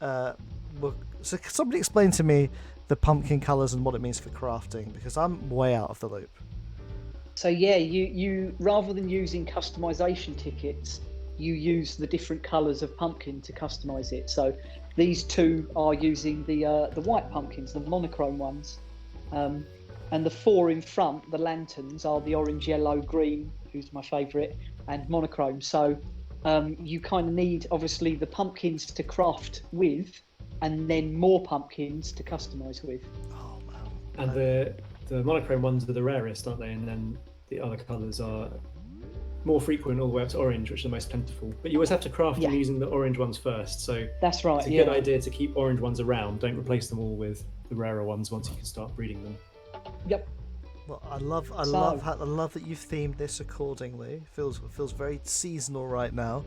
So somebody explain to me the pumpkin colours and what it means for crafting, because I'm way out of the loop. So yeah, you rather than using customization tickets, you use the different colours of pumpkin to customize it. So these 2 are using the white pumpkins, the monochrome ones, and the 4 in front, the lanterns, are the orange, yellow, green, who's my favourite, and monochrome. So you kind of need obviously the pumpkins to craft with, and then more pumpkins to customize with. Oh man. And the monochrome ones are the rarest, aren't they? And then the other colours are more frequent all the way up to orange, which are the most plentiful. But you always have to craft them using the orange ones first. So That's right. it's a good idea to keep orange ones around. Don't replace them all with the rarer ones once you can start breeding them. Yep. Well, I love that you've themed this accordingly. Feels very seasonal right now.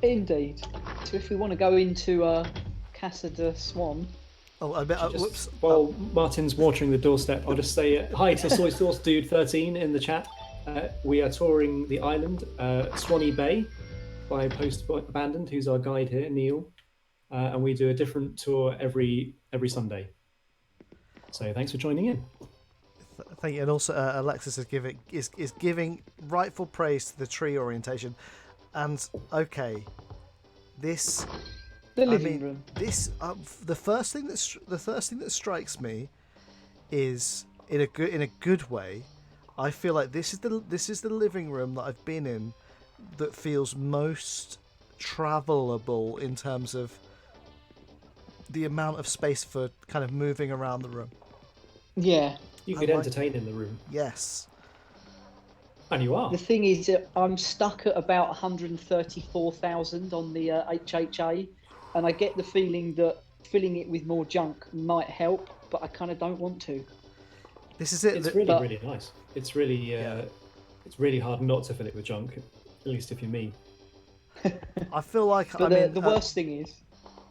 Indeed. So if we want to go into Casa de Swan. Oh, I bet. Just- Whoops. While Martin's watering the doorstep, I'll just say hi to Soy Sauce Dude 13 in the chat. We are touring the island, Swanny Bay, by PostAbandoned, who's our guide here, Neil, and we do a different tour every Sunday. So thanks for joining in. Thank you. And also, Alexis is giving rightful praise to the tree orientation. And okay, this. The living room. This the first thing that strikes me is in a good way. I feel like this is the living room that I've been in that feels most travelable in terms of the amount of space for kind of moving around the room. Yeah. You could entertain in the room. Yes. And you are. The thing is, I'm stuck at about 134,000 on the HHA, and I get the feeling that filling it with more junk might help, but I kind of don't want to. This is it. It's really nice. It's really it's really hard not to fill it with junk, at least if you're me. I feel like But the worst thing is,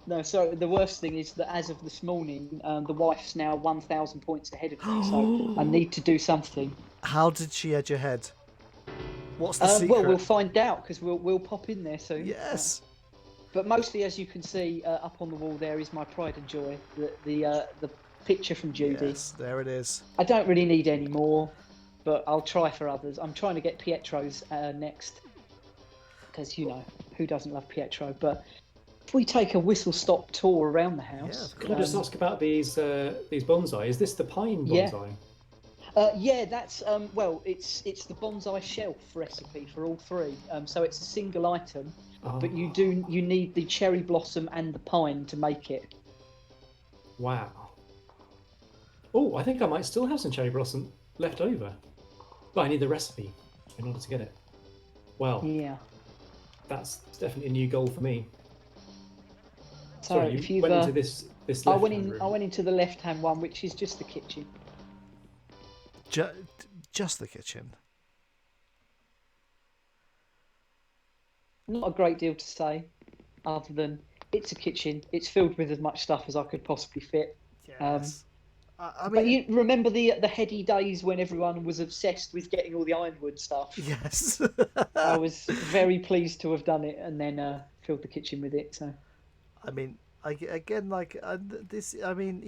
the worst thing is that as of this morning, the wife's now 1,000 points ahead of me, so I need to do something. How did she edge ahead? What's the secret? Well, we'll find out because we'll pop in there soon. Yes. But mostly, as you can see up on the wall, there is my pride and joy, the picture from Judy. Yes, there it is. I don't really need any more, but I'll try for others. I'm trying to get Pietro's next, because who doesn't love Pietro? But if we take a whistle-stop tour around the house, Can I just ask about these bonsai? Is this the pine bonsai? Yeah, that's it's the bonsai shelf recipe for all 3. So it's a single item, but you need the cherry blossom and the pine to make it. Wow. Oh, I think I might still have some cherry blossom left over. But I need the recipe in order to get it. Well, Yeah. that's definitely a new goal for me. So Sorry, if you you've, went into this I left-hand room. went into the left-hand one, which is just the kitchen. Just the kitchen. Not a great deal to say, other than it's a kitchen. It's filled with as much stuff as I could possibly fit. Yes. I But mean, you remember the heady days when everyone was obsessed with getting all the ironwood stuff? yes. I was very pleased to have done it and then filled the kitchen with it. So I mean, again, like this. I mean,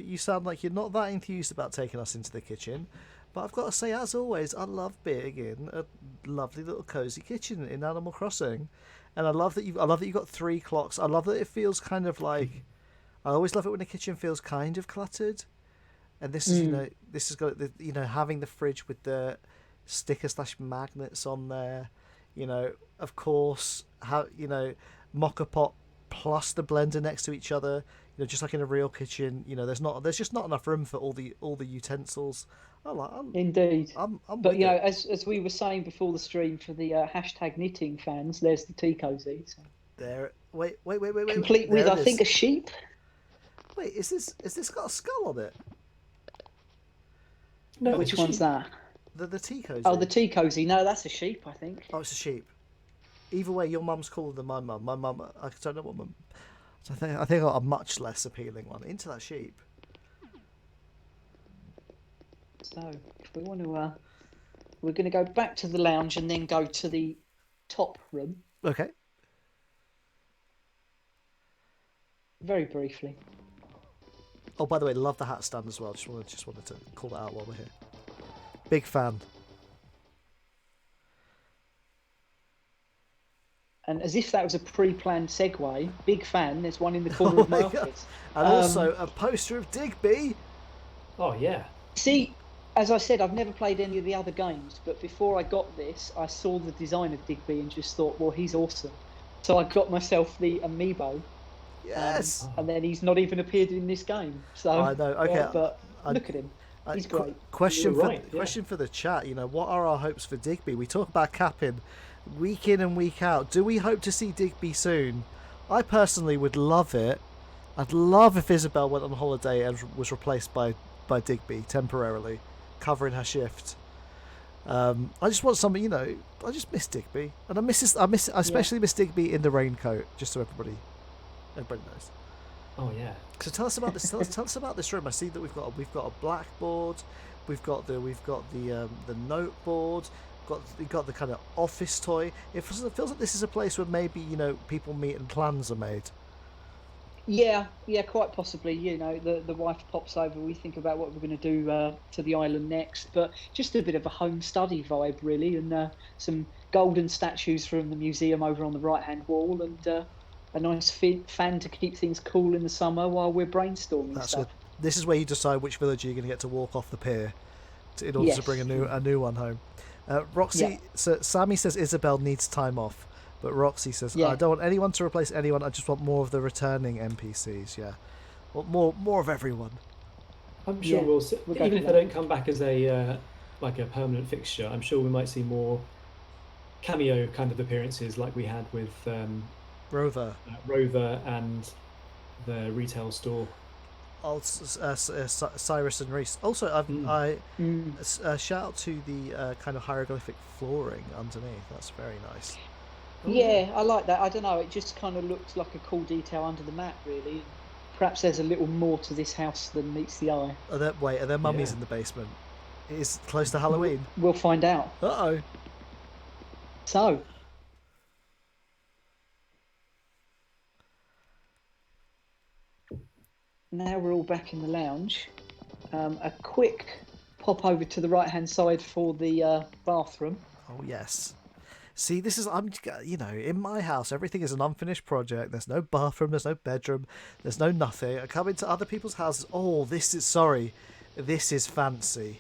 you sound like you're not that enthused about taking us into the kitchen, but I've got to say, as always, I love being in a lovely little cozy kitchen in Animal Crossing, and I love that you've got 3 clocks. I love that it feels kind of like. I always love it when the kitchen feels kind of cluttered, and this is this has got the having the fridge with the sticker/magnets on there, of course, how mocha pot plus the blender next to each other, just like in a real kitchen. There's just not enough room for all the utensils. indeed. I'm But with it. as we were saying before the stream for the hashtag knitting fans, there's the tea cozy. So. There. Wait. Complete with There I it think is. a sheep. Wait, is this got a skull on it? No, Which it's a one's sheep. that? The tea cozy. Oh, the tea cozy. No, that's a sheep, I think. Oh, it's a sheep. Either way, your mum's cooler than my mum. My mum, I don't know what mum. So I think I got a much less appealing one. Into that sheep. So if we want to, we're going to go back to the lounge and then go to the top room Okay. very briefly. Oh, by the way, love the hat stand as well. Just wanted to call that out while we're here. Big fan. And as if that was a pre-planned segue, big fan. There's one in the corner of my God. office. And also a poster of Digby. Oh yeah. See, as I said, I've never played any of the other games, but before I got this, I saw the design of Digby and just thought, well, he's awesome. So I got myself the amiibo. Yes. And then he's not even appeared in this game. So I know. Okay. but look at him. He's great. Question You're for right, question for the chat. What are our hopes for Digby? We talk about capping week in and week out. Do we hope to see Digby soon? I personally would love it. I'd love if Isabel went on holiday and was replaced by Digby temporarily, covering her shift. I just want something. I just miss Digby, and I especially miss Digby in the raincoat. Just so everybody knows. Oh yeah. So tell us about this. Tell us about this room. I see that we've got a blackboard, we've got the noteboard, we've got the kind of office toy. It feels like this is a place where maybe people meet and plans are made. Yeah, quite possibly. The wife pops over. We think about what we're going to do to the island next, but just a bit of a home study vibe, really, and some golden statues from the museum over on the right-hand wall, and a nice fan to keep things cool in the summer while we're brainstorming That's stuff. good. This is where you decide which village you're going to get to walk off the pier in order to bring a new one home. Roxy, Yeah. So Sammy says Isabel needs time off, but Roxy says I don't want anyone to replace anyone. I just want more of the returning NPCs. Yeah, well, more of everyone. I'm sure we'll see. We'll go Even for if they that. don't come back as a like a permanent fixture, I'm sure we might see more cameo kind of appearances like we had with Rover. Rover and the retail store. Cyrus and Reese. Also, shout out to the kind of hieroglyphic flooring underneath. That's very nice. Yeah, I like that. I don't know. It just kind of looks like a cool detail under the mat, really. Perhaps there's a little more to this house than meets the eye. Are there mummies Yeah. in the basement? It is close to Halloween. We'll find out. Uh-oh. So, now we're all back in the lounge. A quick pop over to the right-hand side for the bathroom. Oh, yes. See, in my house, everything is an unfinished project. There's no bathroom, there's no bedroom, there's no nothing. I come into other people's houses. Oh, this is fancy.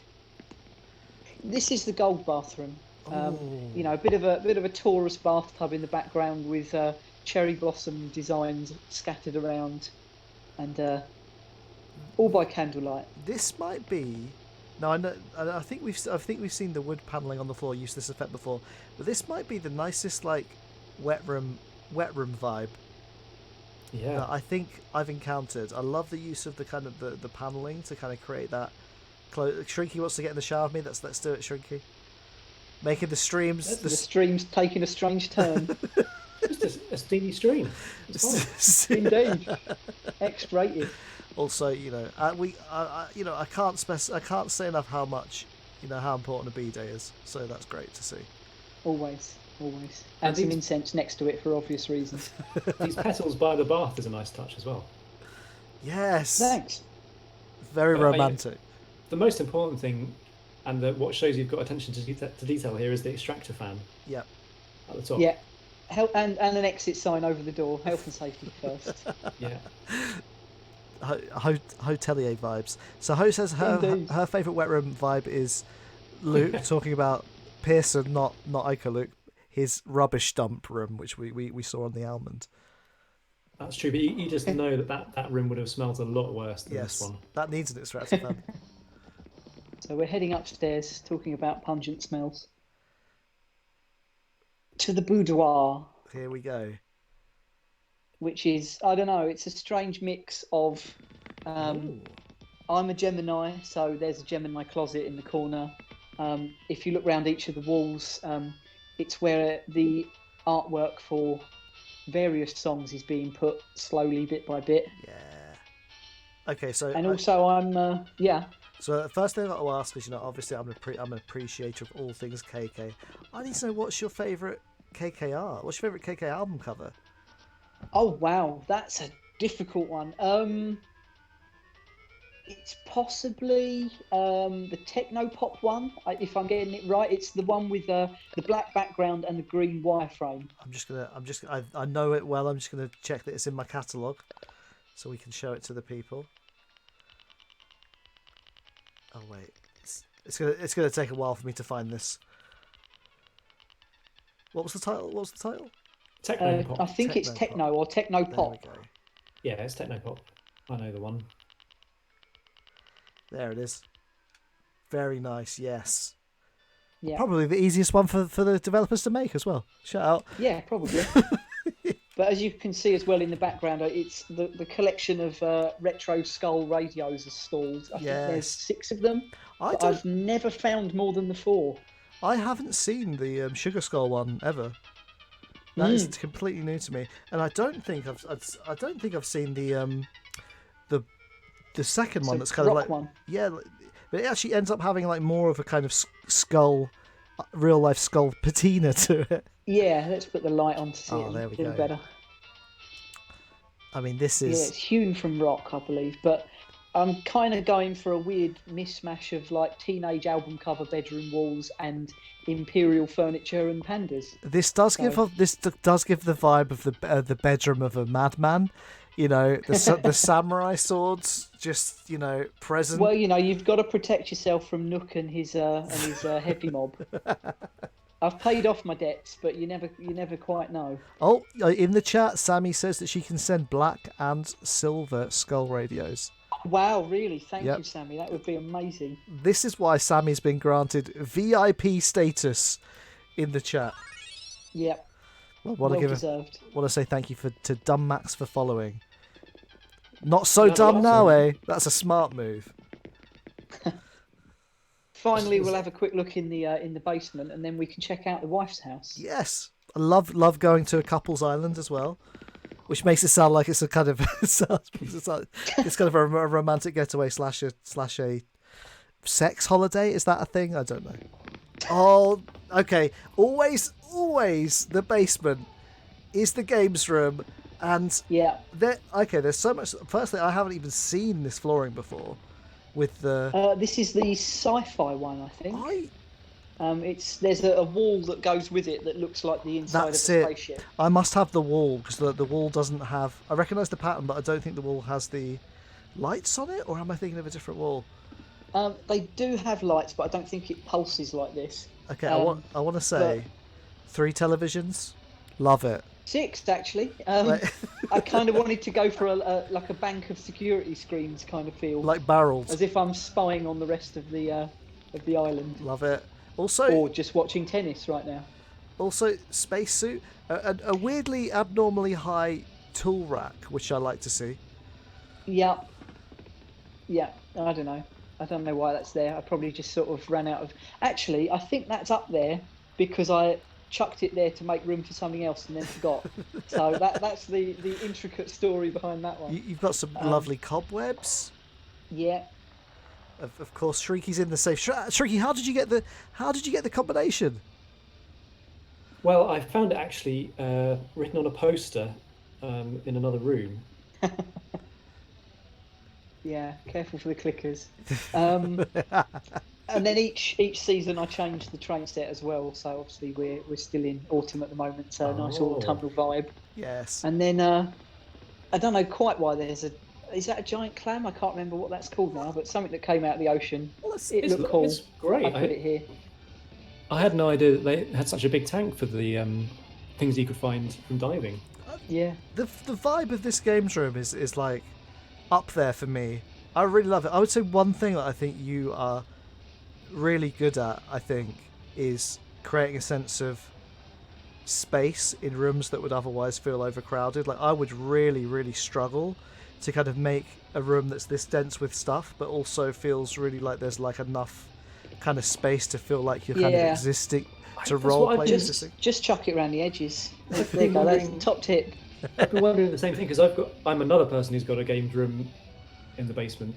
This is the gold bathroom. Oh. A bit of a Taurus bathtub in the background with cherry blossom designs scattered around, and all by candlelight. This might be. Now I think we've seen the wood paneling on the floor use this effect before, but this might be the nicest wet room vibe that I think I've encountered. I love the use of the kind of the paneling to kind of create that. Shrinky wants to get in the shower with me. Let's do it, Shrinky. Making the streams. The stream's taking a strange turn. Just a steamy stream. It's fine. Indeed. X-rated. Also, I can't say enough how much, how important a B-day is. So that's great to see. Always. And some incense next to it for obvious reasons. These petals by the bath is a nice touch as well. Yes. Thanks. Very romantic. The most important thing, and what shows you've got attention to detail here, is the extractor fan. Yep. At the top. Yeah. And an exit sign over the door. Health and safety first. Yeah. Hotelier vibes. So Ho says her favourite wet room vibe is Luke talking about Pearson, not Ico Luke, his rubbish dump room, which we saw on the Almond. That's true, but you just know that room would have smelled a lot worse than this one. That needs an extractor fan. So we're heading upstairs, talking about pungent smells. To the boudoir. Here we go. Which is, I don't know, it's a strange mix of... I'm a Gemini, so there's a Gemini closet in the corner. If you look around each of the walls, it's where the artwork for various songs is being put slowly, bit by bit. Yeah. Okay, so... And also I'm, So the first thing I've got to ask is, obviously I'm an appreciator of all things KK. I need to know, what's your favourite KK art? What's your favourite KK album cover? Oh, wow, that's a difficult one. It's possibly the techno pop one, if I'm getting it right. It's the one with the black background and the green wireframe. I know it well. I'm just gonna check that it's in my catalogue, so we can show it to the people. Oh wait, it's gonna take a while for me to find this. What was the title? Techno pop. I think it's techno or techno pop. There we go. Yeah, it's techno pop. I know the one. There it is. Very nice, yes. Yeah. Probably the easiest one for the developers to make as well. Shout out. Yeah, probably. But as you can see as well in the background, it's the collection of retro skull radios are stalled. I think there's 6 of them. I've never found more than the 4. I haven't seen the Sugar Skull one ever. That is completely new to me, and I don't think I've seen the second one that's kind of like one. Yeah, but it actually ends up having like more of a kind of skull, real life skull patina to it. Yeah, let's put the light on to see it there we a little go. better. I mean, this is... Yeah, it's hewn from rock, I believe, but I'm kind of going for a weird mishmash of like teenage album cover bedroom walls and imperial furniture and pandas. This does give the vibe of the bedroom of a madman. The samurai swords just present. Well, you've got to protect yourself from Nook and his heavy mob. I've paid off my debts, but you never quite know. Oh, in the chat, Sammy says that she can send black and silver skull radios. Wow, really? Thank you, Sammy. That would be amazing. This is why Sammy's been granted VIP status in the chat. Yep. Well deserved. Want to say thank you to Dumb Max for following. Not so dumb now, eh? That's a smart move. Finally, we'll have a quick look in the basement, and then we can check out the wife's house. Yes, I love going to a couple's island as well, which makes it sound like it's a kind of it's kind of a romantic getaway slash a sex holiday. Is that a thing? I don't know. Oh, okay. Always the basement is the games room, and there's so much. Firstly, I haven't even seen this flooring before. With the this is the sci-fi one, I think. There's a wall that goes with it that looks like the inside of a spaceship. I must have the wall because the wall doesn't have. I recognise the pattern, but I don't think the wall has the lights on it. Or am I thinking of a different wall? They do have lights, but I don't think it pulses like this. Okay, I want to say 3 televisions. Love it. 6 actually. I kind of wanted to go for a bank of security screens kind of feel, like barrels, as if I'm spying on the rest of the island. Love it. Also, or just watching tennis right now. Also, spacesuit, a weirdly abnormally high tool rack, which I like to see. Yeah. I don't know why that's there. I probably just sort of ran out of. Actually, I think that's up there because I chucked it there to make room for something else and then forgot. So that's the intricate story behind that one. You've got some lovely cobwebs. Yeah. Of course, Shrieky's in the safe. Shrieky, how did you get the combination? Well, I found it actually written on a poster in another room. Yeah, careful for the clickers. And then each season I changed the train set as well. So obviously we're still in autumn at the moment, so nice autumnal vibe. Yes. And then I don't know quite why is that a giant clam? I can't remember what that's called now, but something that came out of the ocean. Well, it looked cool. It's great. I put it here. I had no idea that they had such a big tank for the things you could find from diving. Yeah. The vibe of this games room is like up there for me. I really love it. I would say one thing that I think you are really good at, I think, is creating a sense of space in rooms that would otherwise feel overcrowded. Like, I would really, really struggle to kind of make a room that's this dense with stuff, but also feels really like there's like enough kind of space to feel like you're kind of existing to role play. Just chuck it around the edges. There you go. That's the top tip. I've been wondering the same thing because I'm another person who's got a games room in the basement,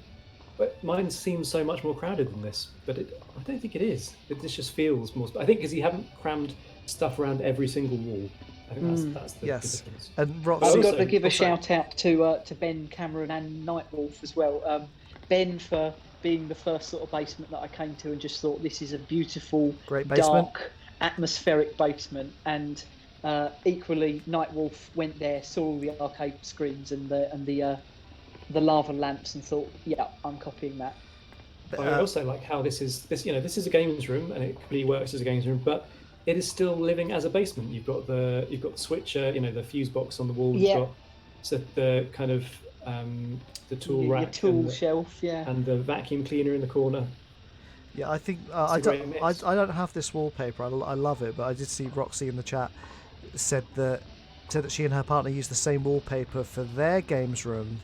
but mine seems so much more crowded than this. But I don't think it is. This just feels more. I think because you haven't crammed stuff around every single wall. I think that's the difference. And Roxy, I've got to give a shout out to Ben, Cameron, and Nightwolf as well. Ben for being the first sort of basement that I came to and just thought this is a beautiful, great basement, dark, atmospheric basement. And equally, Nightwolf went there, saw all the arcade screens and the lava lamps, and thought, yeah, I'm copying that. I also like how this is a games room and it completely works as a games room, but it is still living as a basement. You've got the switcher, the fuse box on the wall. Yeah. You've got the kind of the tool rack, tool shelf, and the vacuum cleaner in the corner. Yeah, I think I don't have this wallpaper. I love it, but I did see Roxy in the chat said that she and her partner use the same wallpaper for their games room.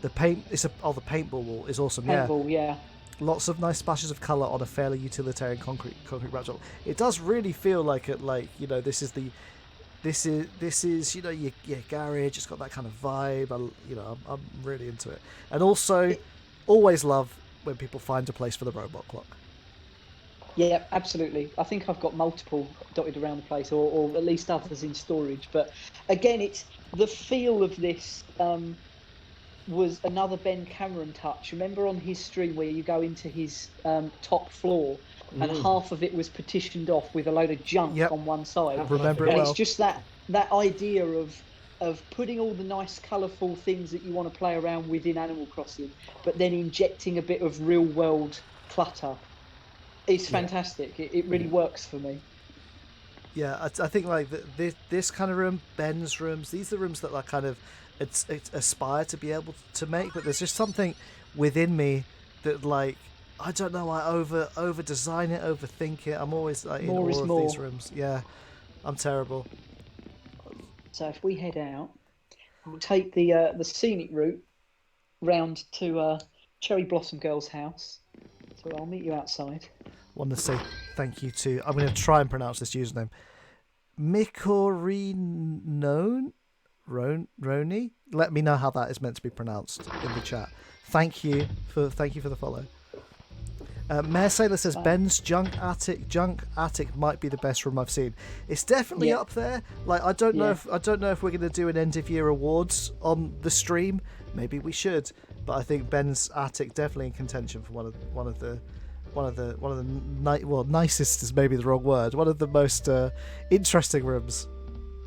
The paintball wall is awesome. Paintball, yeah. Lots of nice splashes of colour on a fairly utilitarian concrete backdrop. It does really feel like this is your garage. It's got that kind of vibe. I'm really into it. And also, always love when people find a place for the robot clock. Yeah, absolutely. I think I've got multiple dotted around the place, or at least others in storage. But again, it's the feel of this. Was another Ben Cameron touch. Remember on his stream where you go into his top floor and half of it was partitioned off with a load of junk on one side. I remember and it well. It's just that idea of putting all the nice colourful things that you want to play around with in Animal Crossing, but then injecting a bit of real world clutter. It's fantastic. It really works for me. Yeah, I think like this kind of room, Ben's rooms, these are rooms that like kind of it's aspire to be able to make, but there's just something within me that, like, I don't know, I over design it, overthink it. I'm always like in all of these rooms. Yeah, I'm terrible. So if we head out, we'll take the scenic route round to Cherry Blossom Girl's house. So I'll meet you outside. Want to say thank you to, I'm going to try and pronounce this username, Roni. Let me know how that is meant to be pronounced in the chat. Thank you for the follow. Mayor Sailor says Ben's junk attic might be the best room I've seen. It's definitely up there. Like, I don't know if we're going to do an end of year awards on the stream. Maybe we should, but I think Ben's attic definitely in contention for one of the nicest is maybe the wrong word. One of the most interesting rooms.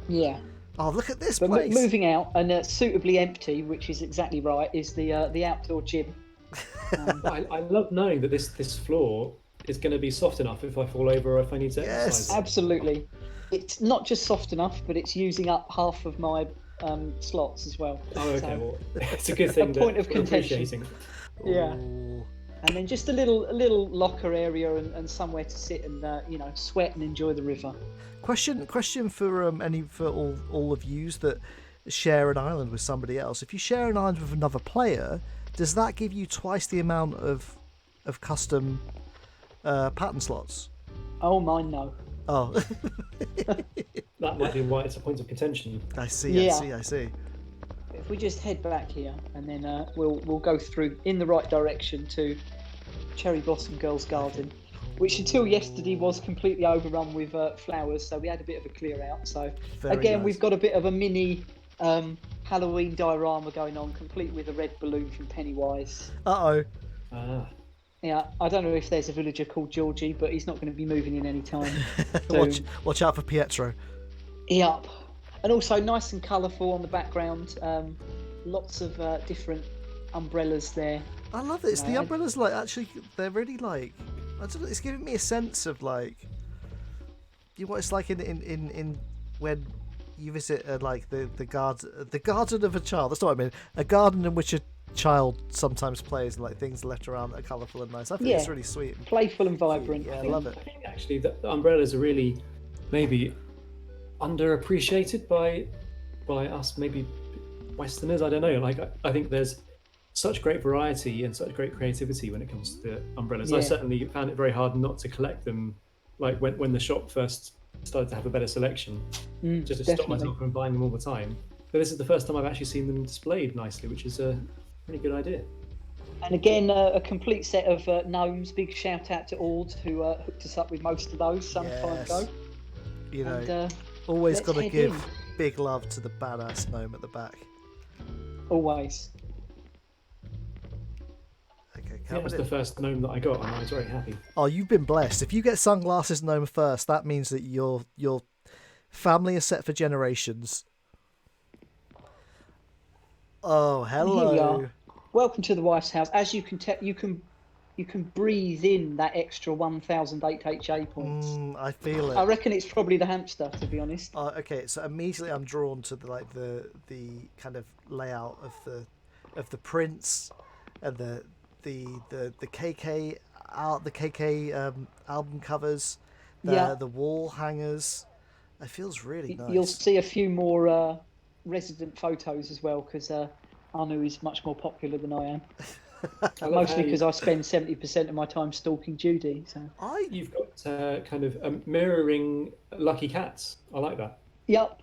Yeah. Oh, look at this place. Moving out and suitably empty, which is exactly right, is the outdoor gym. I love knowing that this floor is going to be soft enough if I fall over or if I need to exercise. Absolutely. It's not just soft enough, but it's using up half of my slots as well. Oh, okay. So, well, it's a good thing. A point of contention. Yeah. Ooh. And then just a little locker area and somewhere to sit and sweat and enjoy the river. Question for all of yous that share an island with somebody else. If you share an island with another player, does that give you twice the amount of custom pattern slots? Oh, mine no. Oh. That might be why it's a point of contention. I see. Yeah. I see. If we just head back here, and then we'll go through in the right direction to Cherry Blossom Girls Garden, which until yesterday was completely overrun with flowers. So we had a bit of a clear out. So Very again, nice. we've got a bit of a mini Halloween diorama going on, complete with a red balloon from Pennywise. Uh-oh. Yeah, I don't know if there's a villager called Georgie, but he's not going to be moving in any time. So, Watch out for Pietro. Yep. And also nice and colourful on the background. Lots of different umbrellas there. I love it. It's the umbrellas, like, actually, they're really, like, I don't know, it's giving me a sense of, like, you know what it's like in when you visit, like, the garden of a child. That's not what I mean. A garden in which a child sometimes plays, and, like, things left around that are colourful and nice. I think it's really sweet. Playful and vibrant. Yeah, I love it. I think, actually, that the umbrellas are really, maybe, underappreciated by us, maybe Westerners. I don't know. Like, I think there's such great variety and such great creativity when it comes to umbrellas. I certainly found it very hard not to collect them, like when the shop first started to have a better selection, just to stop myself from buying them all the time. But this is the first time I've actually seen them displayed nicely, which is a pretty good idea. And again, a complete set of gnomes. Big shout out to Ord, who hooked us up with most of those some time ago. You know, and, always got to give in. big love to the badass gnome at the back. Always. Okay, That was the first gnome that I got, and I was very happy. Oh, you've been blessed. If you get Sunglasses Gnome first, that means that your family is set for generations. Oh, hello. Here we are. Welcome to the wife's house. As you can tell, you can breathe in that extra 1,008 HA points. I feel it. I reckon it's probably the hamster, to be honest. Okay, so immediately I'm drawn to the kind of layout of the prints and the KK album covers, the wall hangers. It feels really nice. You'll see a few more resident photos as well, because Anu is much more popular than I am. Mostly because I spend 70% of my time stalking Judy. So you've got kind of mirroring lucky cats. I like that. Yep.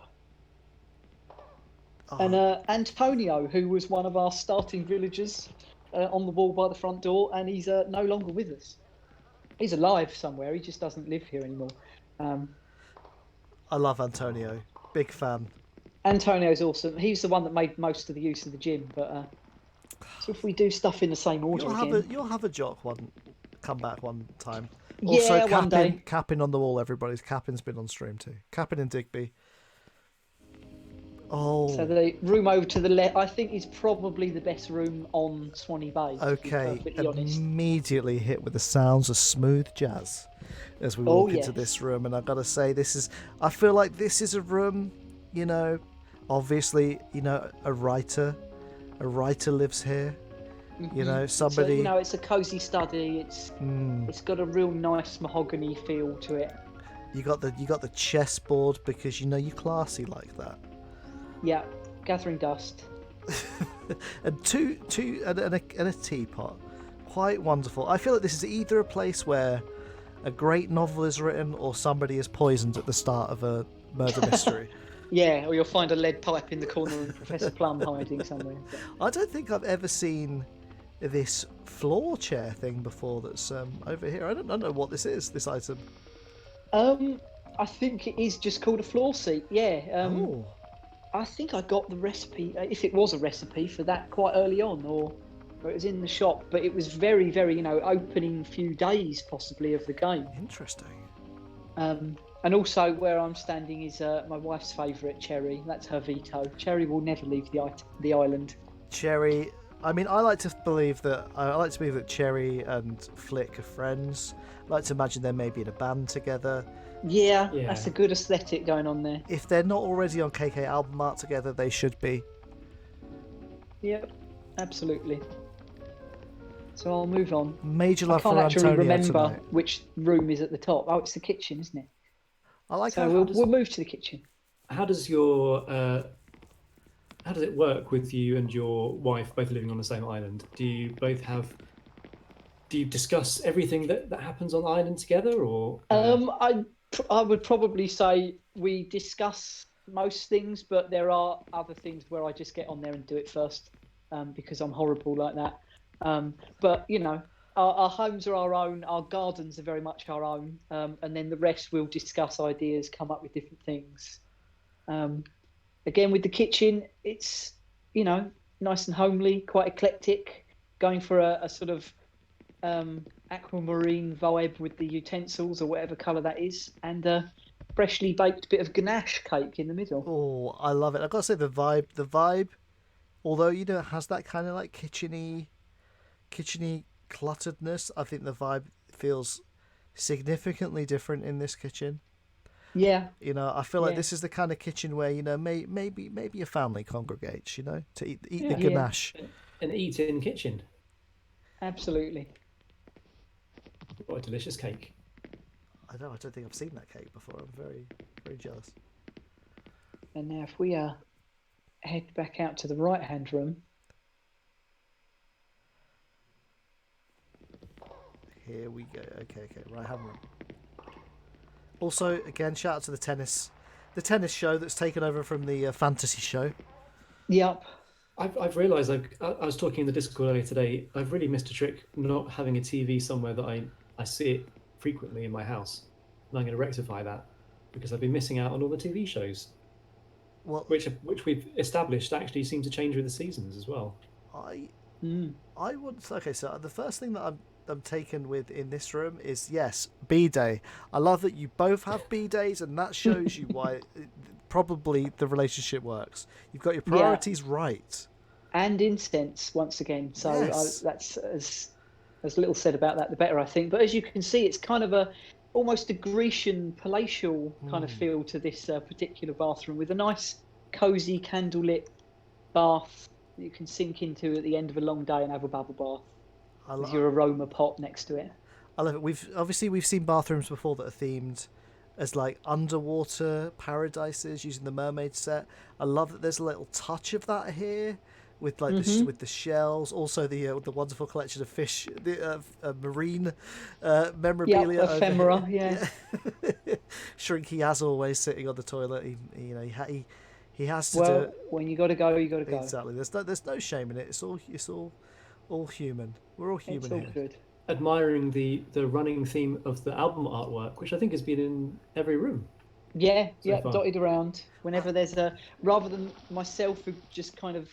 And Antonio, who was one of our starting villagers, on the wall by the front door, and he's no longer with us. He's alive somewhere. He just doesn't live here anymore. I love Antonio. Big fan. Antonio's awesome. He's the one that made most of the use of the gym. But so if we do stuff in the same order you'll have a jock come back one time. Also, Also, one day. Capping on the wall. Everybody's Capping's been on stream too. Capping and Digby. Oh. So the room over to the left, I think, is probably the best room on Swanny Bay. Okay, to be honest. Immediately hit with the sounds of smooth jazz as we walk into this room, and I've got to say, I feel like this is a room, you know, obviously, you know, a writer lives here, you know, somebody. So, you know, it's a cozy study. It's got a real nice mahogany feel to it. You got the chessboard because you know you're classy like that. Yeah, gathering dust. And a teapot. Quite wonderful. I feel like this is either a place where a great novel is written or somebody is poisoned at the start of a murder mystery. Yeah, or you'll find a lead pipe in the corner and Professor Plum hiding somewhere. I don't think I've ever seen this floor chair thing before that's over here. I don't know what this is, this item. I think it is just called a floor seat, yeah. I think I got the recipe, if it was a recipe, for that quite early on, or it was in the shop, but it was very, very, you know, opening few days possibly of the game. Interesting. And also where I'm standing is my wife's favourite, Cherry. That's her veto. Cherry will never leave the island. Cherry, I mean, I like to believe that Cherry and Flick are friends. I like to imagine they may be in a band together. Yeah, that's a good aesthetic going on there. If they're not already on KK album art together, they should be. Yep, absolutely. So I'll move on. Major love I for can't actually Antonio remember tonight. which room is at the top. Oh, it's the kitchen, isn't it? I like so that. we'll move to the kitchen. How does it work with you and your wife both living on the same island? Do you discuss everything that happens on the island together, or? I would probably say we discuss most things, but there are other things where I just get on there and do it first, because I'm horrible like that. But our homes are our own, our gardens are very much our own, and then the rest we'll discuss ideas, come up with different things. Again, with the kitchen, it's nice and homely, quite eclectic, going for a sort of aquamarine vibe with the utensils or whatever colour that is, and a freshly baked bit of ganache cake in the middle. Oh, I love it. I've got to say the vibe, although it has that kind of like kitcheny clutteredness, I think the vibe feels significantly different in this kitchen. Yeah. I feel like this is the kind of kitchen where maybe a family congregates, to eat the ganache. An eat-in kitchen. Absolutely. What a delicious cake. I don't think I've seen that cake before. I'm very, very jealous. And now if we head back out to the right-hand room. Here we go. Okay, right-hand room. Also, again, shout out to the tennis show that's taken over from the fantasy show. Yep. I've realised, I was talking in the Discord earlier today, I've really missed a trick not having a TV somewhere that I see it frequently in my house. And I'm going to rectify that, because I've been missing out on all the TV shows. Well, which we've established actually seem to change with the seasons as well. I would... Okay, so the first thing that I'm taken with in this room is, yes, B-Day. I love that you both have B-Days, and that shows you why probably the relationship works. You've got your priorities right. And incense, once again. So yes. That's as little said about that, the better, I think. But as you can see, it's kind of almost a Grecian palatial kind of feel to this particular bathroom, with a nice, cosy, candlelit bath that you can sink into at the end of a long day and have a bubble bath with your aroma pot next to it. I love it. We've seen bathrooms before that are themed as like underwater paradises using the mermaid set. I love that there's a little touch of that here with like with the shells. Also the wonderful collection of fish, the marine memorabilia. Yeah, ephemera. Yeah. Shrinky as always sitting on the toilet. He has to do it. When you got to go, you got to go. Exactly. There's no shame in it. It's all human. We're all human. It's all here. good. Admiring the running theme of the album artwork, which I think has been in every room. Yeah, far. dotted around. Whenever there's rather than myself who just kind of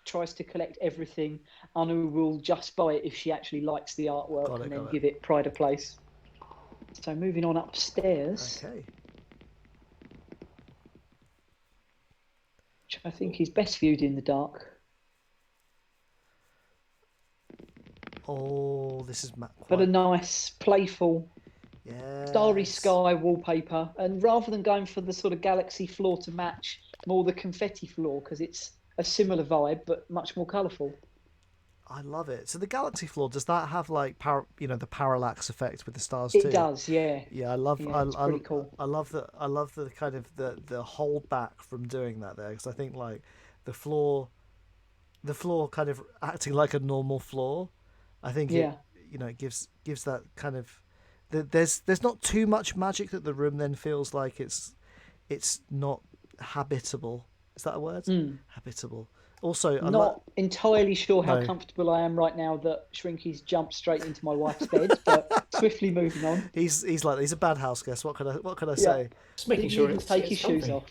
tries to collect everything, Anu will just buy it if she actually likes the artwork and then give it pride of place. So moving on upstairs. Okay. Which I think is best viewed in the dark. Oh, this is but a nice, playful, starry sky wallpaper. And rather than going for the sort of galaxy floor to match, more the confetti floor, because it's a similar vibe but much more colourful. I love it. So the galaxy floor, does that have like the parallax effect with the stars too? It does, yeah. Yeah, I love. It's pretty cool. I love that. I love the kind of the hold back from doing that there, because I think like the floor kind of acting like a normal floor. I think it gives that kind of there's not too much magic that the room then feels like it's not habitable. Is that a word? Habitable. Also, I'm not entirely sure how comfortable I am right now that Shrinky's jumped straight into my wife's bed, but swiftly moving on. He's a bad house guest. What can I say? Just making sure he take his shoes off.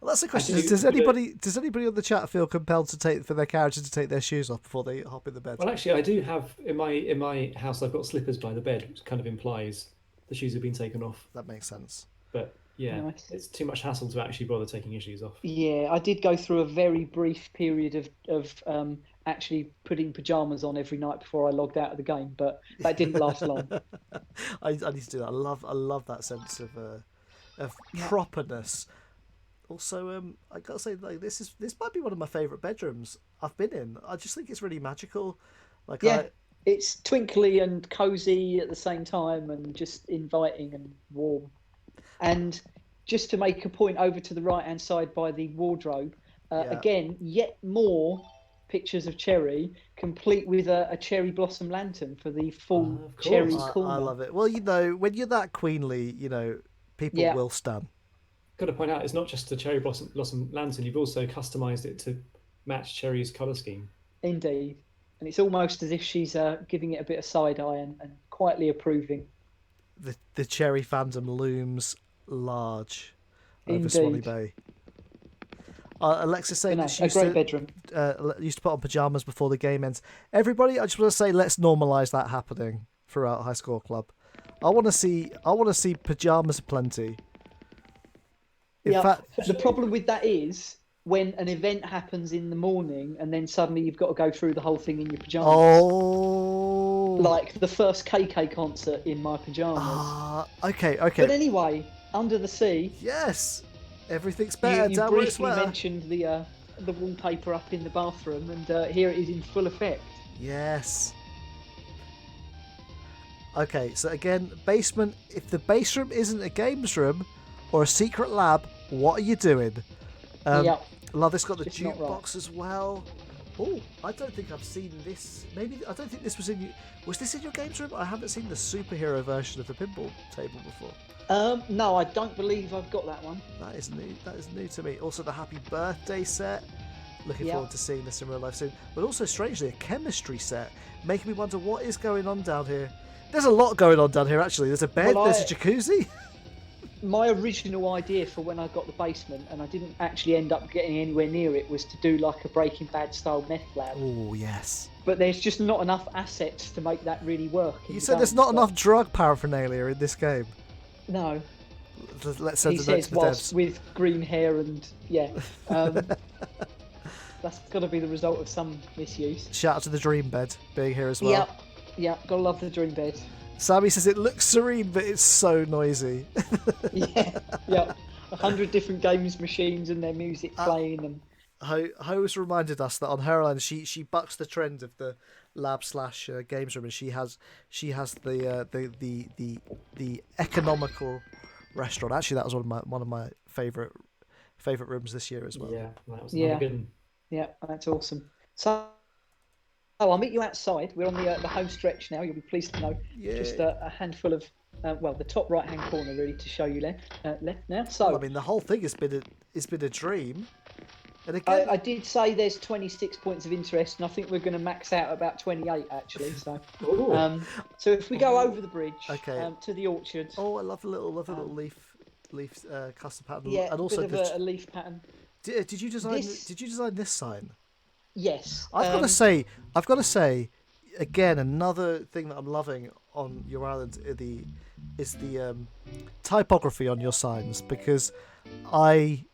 Well, that's the question. Does anybody on the chat feel compelled for their character to take their shoes off before they hop in the bed? Well, actually, I do have in my house. I've got slippers by the bed, which kind of implies the shoes have been taken off. That makes sense. But yeah, nice. It's too much hassle to actually bother taking your shoes off. Yeah, I did go through a very brief period of actually putting pajamas on every night before I logged out of the game, but that didn't last long. I need to do that. I love that sense of properness. Also, I gotta say, like this might be one of my favourite bedrooms I've been in. I just think it's really magical. It's twinkly and cosy at the same time, and just inviting and warm. And just to make a point over to the right hand side by the wardrobe, again, yet more pictures of cherry, complete with a cherry blossom lantern for the full Of course. cherry I corner. love it. Well, when you're that queenly, people will stand. Got to point out, it's not just the cherry blossom lantern. You've also customised it to match Cherry's colour scheme. Indeed. And it's almost as if she's giving it a bit of side eye and quietly approving. The cherry fandom looms large over Indeed. Swanny Bay. Alexis saying that she bedroom. Used to put on pajamas before the game ends. Everybody, I just want to say, let's normalise that happening throughout High Score Club. I want to see pajamas plenty. In fact, the problem with that is when an event happens in the morning and then suddenly you've got to go through the whole thing in your pajamas. Oh, like the first KK concert in my pajamas. Okay. But anyway, Under the Sea. Yes, everything's better. You briefly mentioned the wallpaper up in the bathroom, and here it is in full effect. Yes. Okay, so again, basement. If the base room isn't a games room or a secret lab, what are you doing? Love this. Got the jukebox as well. Oh, I don't think I've seen this. Maybe I don't think this was in you. Was this in your games room? I haven't seen the superhero version of the pinball table before. No, I don't believe I've got that one. That is new. That is new to me. Also, the Happy Birthday set. Looking forward to seeing this in real life soon. But also, strangely, a chemistry set, making me wonder what is going on down here. There's a lot going on down here, actually. There's a bed. There's a jacuzzi. My original idea for when I got the basement, and I didn't actually end up getting anywhere near it, was to do like a Breaking Bad style meth lab. Oh, yes. But there's just not enough assets to make that really work. You said there's not enough drug paraphernalia in this game. No. Let's send the note to the devs. With green hair and that's got to be the result of some misuse. Shout out to the dream bed being here as well. Yep, gotta love the dream bed. Sammy says it looks serene, but it's so noisy. yeah. 100 different games machines and their music playing. And Ho's reminded us that on her island she bucks the trend of the lab / games room, and she has the economical restaurant. Actually, that was one of my favourite rooms this year as well. Yeah, that was another good one. Yeah, that's awesome. So I'll meet you outside. We're on the home stretch now. You'll be pleased to know. Yeah. Just a handful of, the top right-hand corner really to show you left now. So well, I mean, the whole thing has been a dream. And again, I did say there's 26 points of interest, and I think we're going to max out about 28 actually. So, so if we go over the bridge, to the orchard. Oh, I love the little leaf custom pattern. Yeah, and also bit of a leaf pattern. Did you design this sign? Yes. I've got to say, again, another thing that I'm loving on your island is the typography on your signs, because I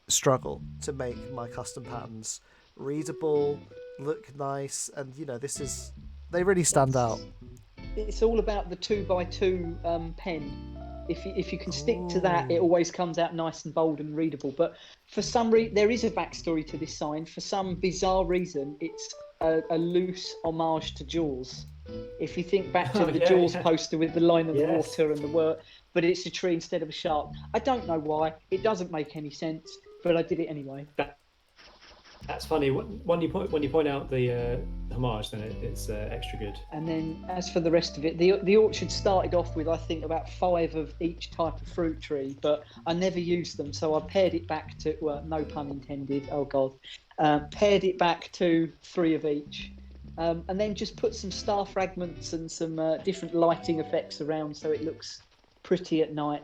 struggle to make my custom patterns readable, look nice, and they really stand out. It's all about the 2x2 pen. If you can stick to that, it always comes out nice and bold and readable. But for some reason, there is a backstory to this sign. For some bizarre reason, it's a loose homage to Jaws. If you think back to the Jaws poster with the line of the water and the word, but it's a tree instead of a shark. I don't know why. It doesn't make any sense, but I did it anyway. That's funny. When you point out the homage, then it's extra good. And then as for the rest of it, the orchard started off with, I think, about 5 of each type of fruit tree, but I never used them, so I paired it back to, no pun intended, oh god, paired it back to 3 of each. And then just put some star fragments and some different lighting effects around so it looks pretty at night.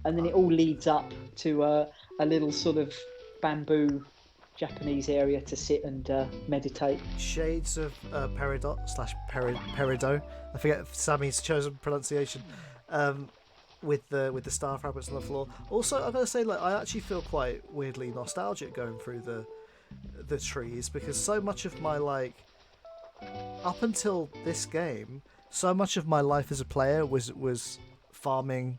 And then it all leads up to a little sort of bamboo Japanese area to sit and meditate. Shades of Peridot. I forget Sammy's chosen pronunciation. With the star fragments on the floor. Also, I'm gonna say, I actually feel quite weirdly nostalgic going through the trees, because so much of my up until this game, so much of my life as a player was farming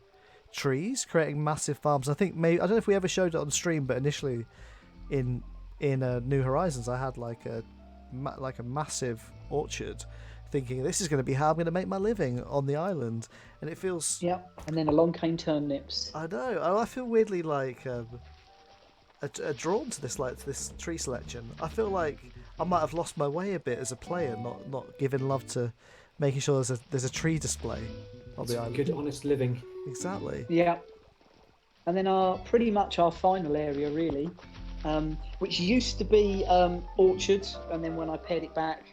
trees, creating massive farms. I think I don't know if we ever showed it on stream, but initially in New Horizons, I had like a massive orchard, thinking this is going to be how I'm going to make my living on the island, and it feels. Yeah, and then along came turnips. I know. I feel weirdly drawn to this tree selection. I feel like I might have lost my way a bit as a player, not giving love to making sure there's a tree display on the island. Good, honest living. Exactly. Yeah. And then pretty much our final area, really, which used to be orchards, and then when I pared it back,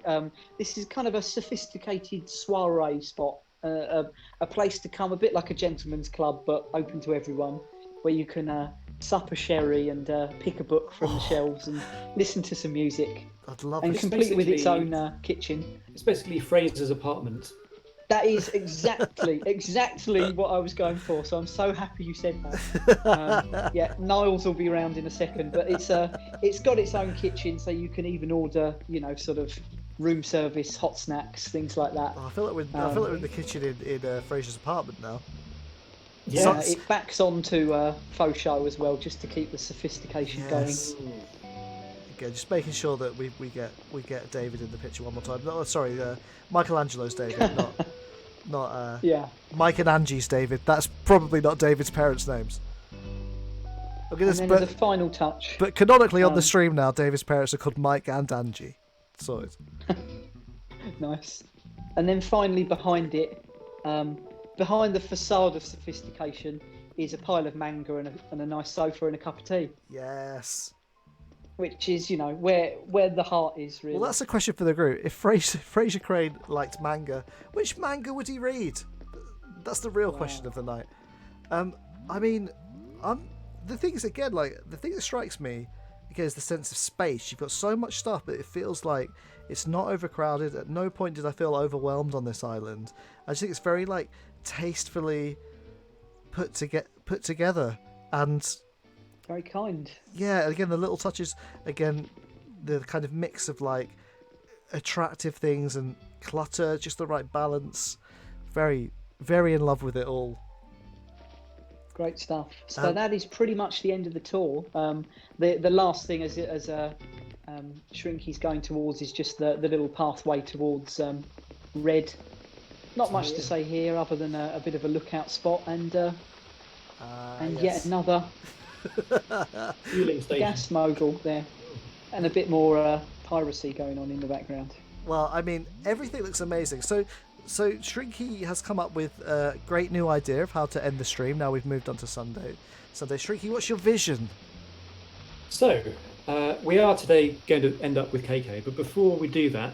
this is kind of a sophisticated soiree spot, a place to come, a bit like a gentleman's club, but open to everyone, where you can sup a sherry and pick a book from the shelves and listen to some music. I'd love and it. complete with its own kitchen. It's basically Fraser's apartment. That is exactly what I was going for. So I'm so happy you said that. Yeah, Niles will be around in a second, but it's got its own kitchen, so you can even order, sort of room service, hot snacks, things like that. Oh, I feel like we're in the kitchen in Fraser's apartment now. Yeah, it backs onto faux show as well, just to keep the sophistication going. Again, just making sure that we get David in the picture one more time. No, sorry, Michelangelo's David, not Mike and Angie's David. That's probably not David's parents' names. Okay, and then as a final touch. But canonically on the stream now, David's parents are called Mike and Angie. Sorry. Nice. And then finally behind it, behind the facade of sophistication, is a pile of manga and a nice sofa and a cup of tea. Yes. Which is, where the heart is, really. Well, that's a question for the group. If Fraser Crane liked manga, which manga would he read? That's the real question of the night. I mean, the thing is, again, like, the thing that strikes me, again, is the sense of space. You've got so much stuff, but it feels like it's not overcrowded. At no point did I feel overwhelmed on this island. I just think it's very, like, tastefully put together, and very kind. Yeah, again, the little touches, again, the kind of mix of, like, attractive things and clutter, just the right balance. Very, very in love with it all. Great stuff. So that is pretty much the end of the tour. The last thing as Shrinky's going towards is just the little pathway towards Red. Not much to say here other than a bit of a lookout spot and yet another gas mogul there, and a bit more piracy going on in the background. Well, I mean, everything looks amazing. So Shrinky has come up with a great new idea of how to end the stream. Now we've moved on to Sunday. Shrinky, what's your vision? So, we are today going to end up with KK, but before we do that,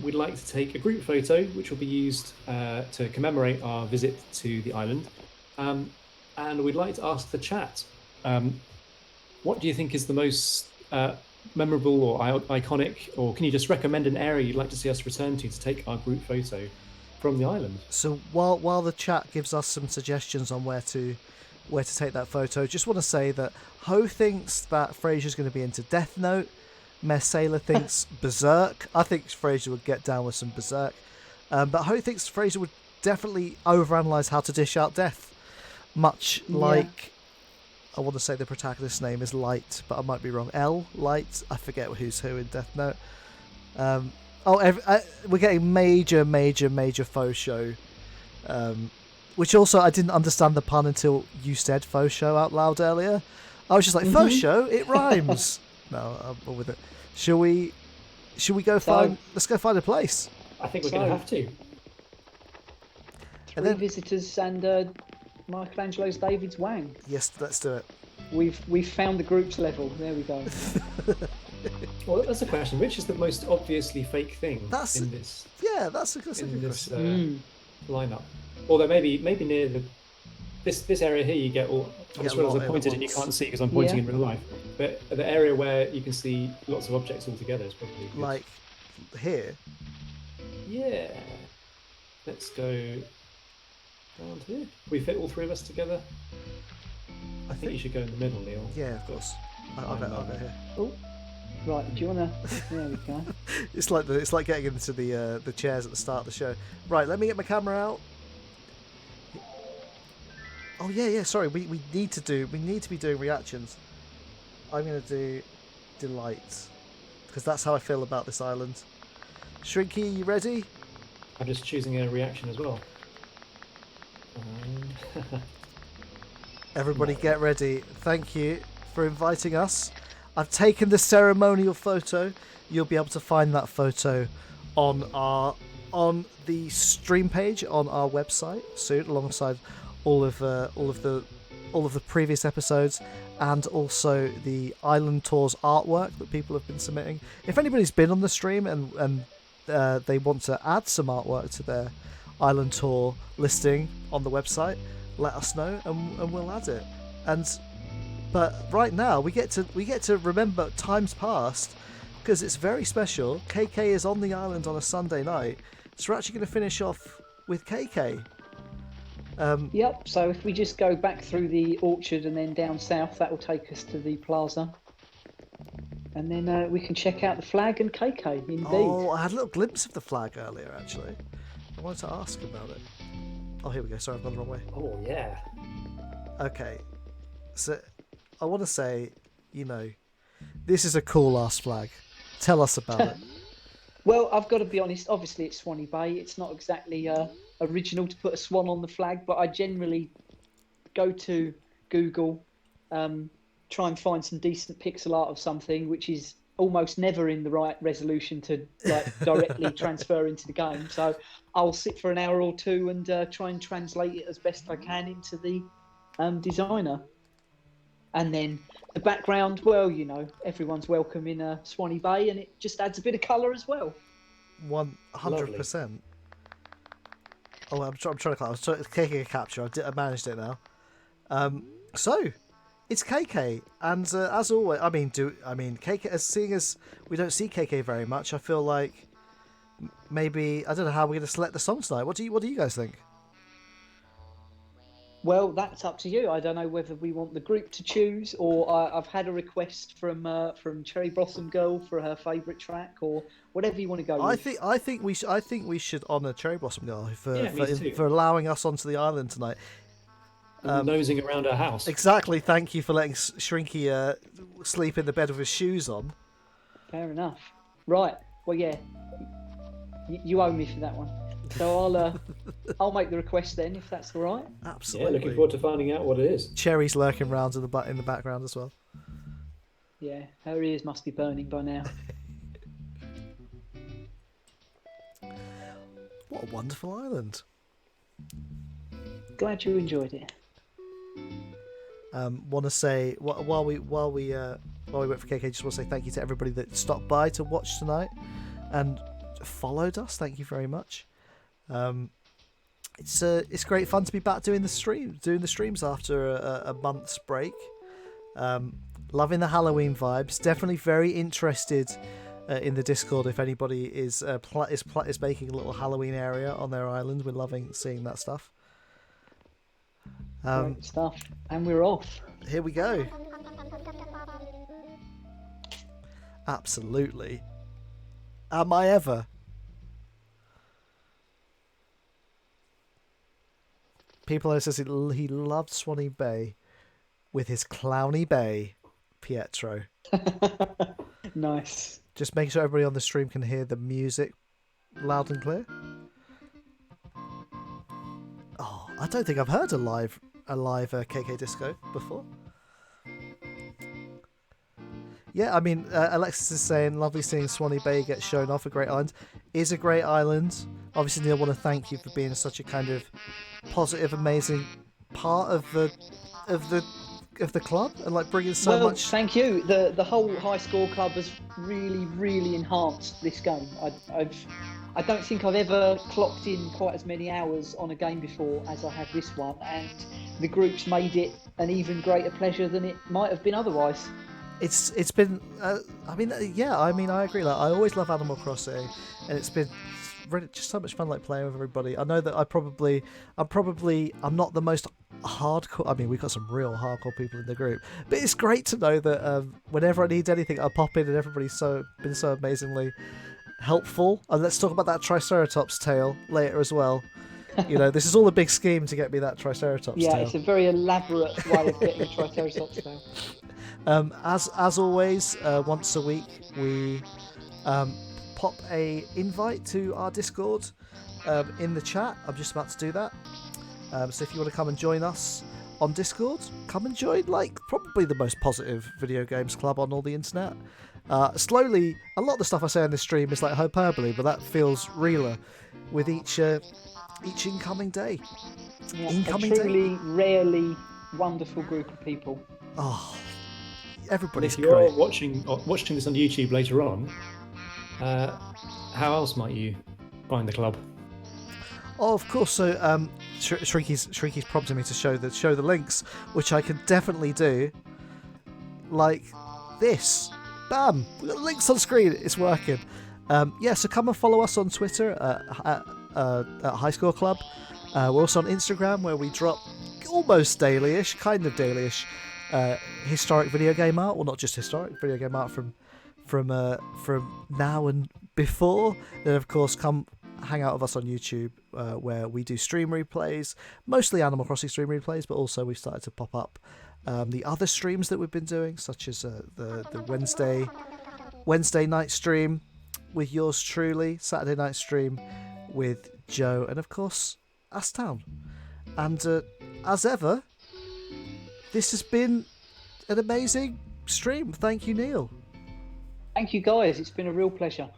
we'd like to take a group photo, which will be used to commemorate our visit to the island. And we'd like to ask the chat, what do you think is the most memorable or iconic, or can you just recommend an area you'd like to see us return to take our group photo from the island? So while the chat gives us some suggestions on where to take that photo, just want to say that Ho thinks that Fraser's going to be into Death Note. Sailor thinks Berserk. I think Fraser would get down with some Berserk. But Ho thinks Fraser would definitely overanalyze how to dish out death. Much like, I want to say the protagonist's name is Light, but I might be wrong. Light? I forget who's who in Death Note. We're getting major faux show. Which also, I didn't understand the pun until you said faux show out loud earlier. I was just like, faux show? It rhymes. No, I'm with it. Should we go let's go find a place. I think we're going to have to. Three visitors and Michelangelo's David's Wang. Yes, let's do it. We've found the group's level. There we go. Well, that's a question. Which is the most obviously fake thing in this? Yeah, that's a good question. Lineup. Although maybe near this area here, you get all. I just realised I pointed and you can't see because I'm pointing in real life. But the area where you can see lots of objects all together is probably good. Like here. Yeah. Let's go around here. We fit all three of us together. I think you should go in the middle, Neil. Yeah, of course. I'll go here. Oh, right. Do you want to? There we go. It's like getting into the chairs at the start of the show. Right, let me get my camera out. Oh yeah. Sorry, we need to be doing reactions. I'm gonna do delight because that's how I feel about this island. Shrinky, you ready? I'm just choosing a reaction as well. Everybody get ready. Thank you for inviting us. I've taken the ceremonial photo. You'll be able to find that photo on the stream page on our website soon, alongside all of the previous episodes, and also the Island Tours artwork that people have been submitting. If anybody's been on the stream and they want to add some artwork to their Island Tour listing on the website, let us know and we'll add it. But right now we get to remember times past, because it's very special. KK is on the island on a Sunday night, so we're actually going to finish off with KK. Yep, so if we just go back through the orchard and then down south, that will take us to the plaza. And then we can check out the flag and KK, indeed. Oh, I had a little glimpse of the flag earlier, actually. I wanted to ask about it. Oh, here we go. Sorry, I've gone the wrong way. Oh, yeah. Okay. So, I want to say, this is a cool-ass flag. Tell us about it. Well, I've got to be honest. Obviously, it's Swanny Bay. It's not exactly original to put a swan on the flag, but I generally go to Google, try and find some decent pixel art of something, which is almost never in the right resolution to directly transfer into the game. So I'll sit for an hour or two and try and translate it as best I can into the designer. And then the background, well, everyone's welcome in Swanny Bay, and it just adds a bit of colour as well. 100%. Oh, I'm trying to. I was taking a capture. I managed it now. So it's KK, and as always, KK. Seeing as we don't see KK very much, I feel like maybe I don't know how we're going to select the song tonight. What do you guys think? Well, that's up to you. I don't know whether we want the group to choose, or I've had a request from Cherry Blossom Girl for her favourite track, or whatever you want to go with. I think we should honour Cherry Blossom Girl for allowing us onto the island tonight. Nosing around our house. Exactly. Thank you for letting Shrinky sleep in the bed with his shoes on. Fair enough. Right. Well, yeah. You owe me for that one. So I'll make the request then, if that's all right. Absolutely. Yeah, looking forward to finding out what it is. Cherry's lurking around in the background as well. Yeah, her ears must be burning by now. What a wonderful island. Glad you enjoyed it. Want to say while we wait for KK, just want to say thank you to everybody that stopped by to watch tonight and followed us. Thank you very much. It's great fun to be back doing the streams after a month's break. Loving the Halloween vibes. Definitely very interested in the Discord if anybody is making a little Halloween area on their island. We're loving seeing that stuff. Great stuff, and we're off. Here we go. Absolutely. Am I ever? People says he loved Swanny Bay with his clowny bay, Pietro. Nice. Just make sure everybody on the stream can hear the music loud and clear. Oh, I don't think I've heard a live KK Disco before. Yeah, I mean, Alexis is saying, lovely seeing Swanny Bay get shown off. A great island. Is a great island. Obviously, Neil, I want to thank you for being such a kind of positive, amazing part of the club and bringing so much. Thank you. The whole High Score Club has really enhanced this game. I don't think I've ever clocked in quite as many hours on a game before as I have this one, and the group's made it an even greater pleasure than it might have been otherwise. It's been I agree. I always love Animal Crossing, and it's been really just so much fun playing with everybody. I know that I'm not the most hardcore. I mean, we've got some real hardcore people in the group, but it's great to know that whenever I need anything, I pop in and everybody's been so amazingly helpful. And let's talk about that Triceratops tail later as well. This is all a big scheme to get me that Triceratops tail. Yeah, it's a very elaborate way of getting a Triceratops tail. As always, once a week we pop a invite to our Discord in the chat. I'm just about to do that. So if you want to come and join us on Discord. Come and join, like, probably the most positive video games club on all the internet. Slowly, a lot of the stuff I say on this stream is like hyperbole, but that feels realer with each incoming day. Yeah, a truly, rarely wonderful group of people. Oh, everybody's great. If you're watching this on YouTube later on, how else might you find the club? Oh, of course. So, Shrinky's prompting me to show the links, which I can definitely do. Like this, bam! We've got links on screen. It's working. So come and follow us on Twitter at High Score Club. We're also on Instagram, where we drop almost daily-ish, kind of daily-ish, historic video game art. Well, not just historic video game art from now and before. Then, of course, come hang out with us on YouTube, where we do stream replays, mostly Animal Crossing stream replays, but also we've started to pop up the other streams that we've been doing, such as the Wednesday night stream with yours truly, Saturday night stream with Joe, and of course Town. And as ever, this has been an amazing stream. Thank you, Neil. Thank you, guys. It's been a real pleasure.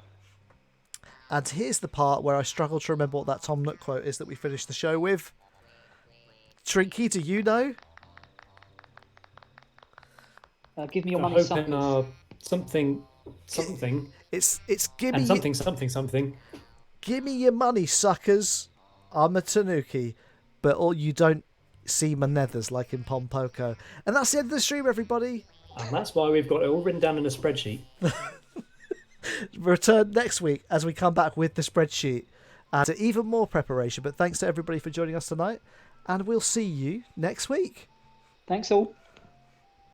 And here's the part where I struggle to remember what that Tom Nook quote is that we finished the show with. Trinky, do you know? Give me your money, suckers. Something. It's give me and something. Give me your money, suckers. I'm a Tanuki, but all you don't see my nethers like in Pompoko. And that's the end of the stream, everybody. And that's why we've got it all written down in a spreadsheet. Return next week as we come back with the spreadsheet and even more preparation. But thanks to everybody for joining us tonight, and we'll see you next week. Thanks all.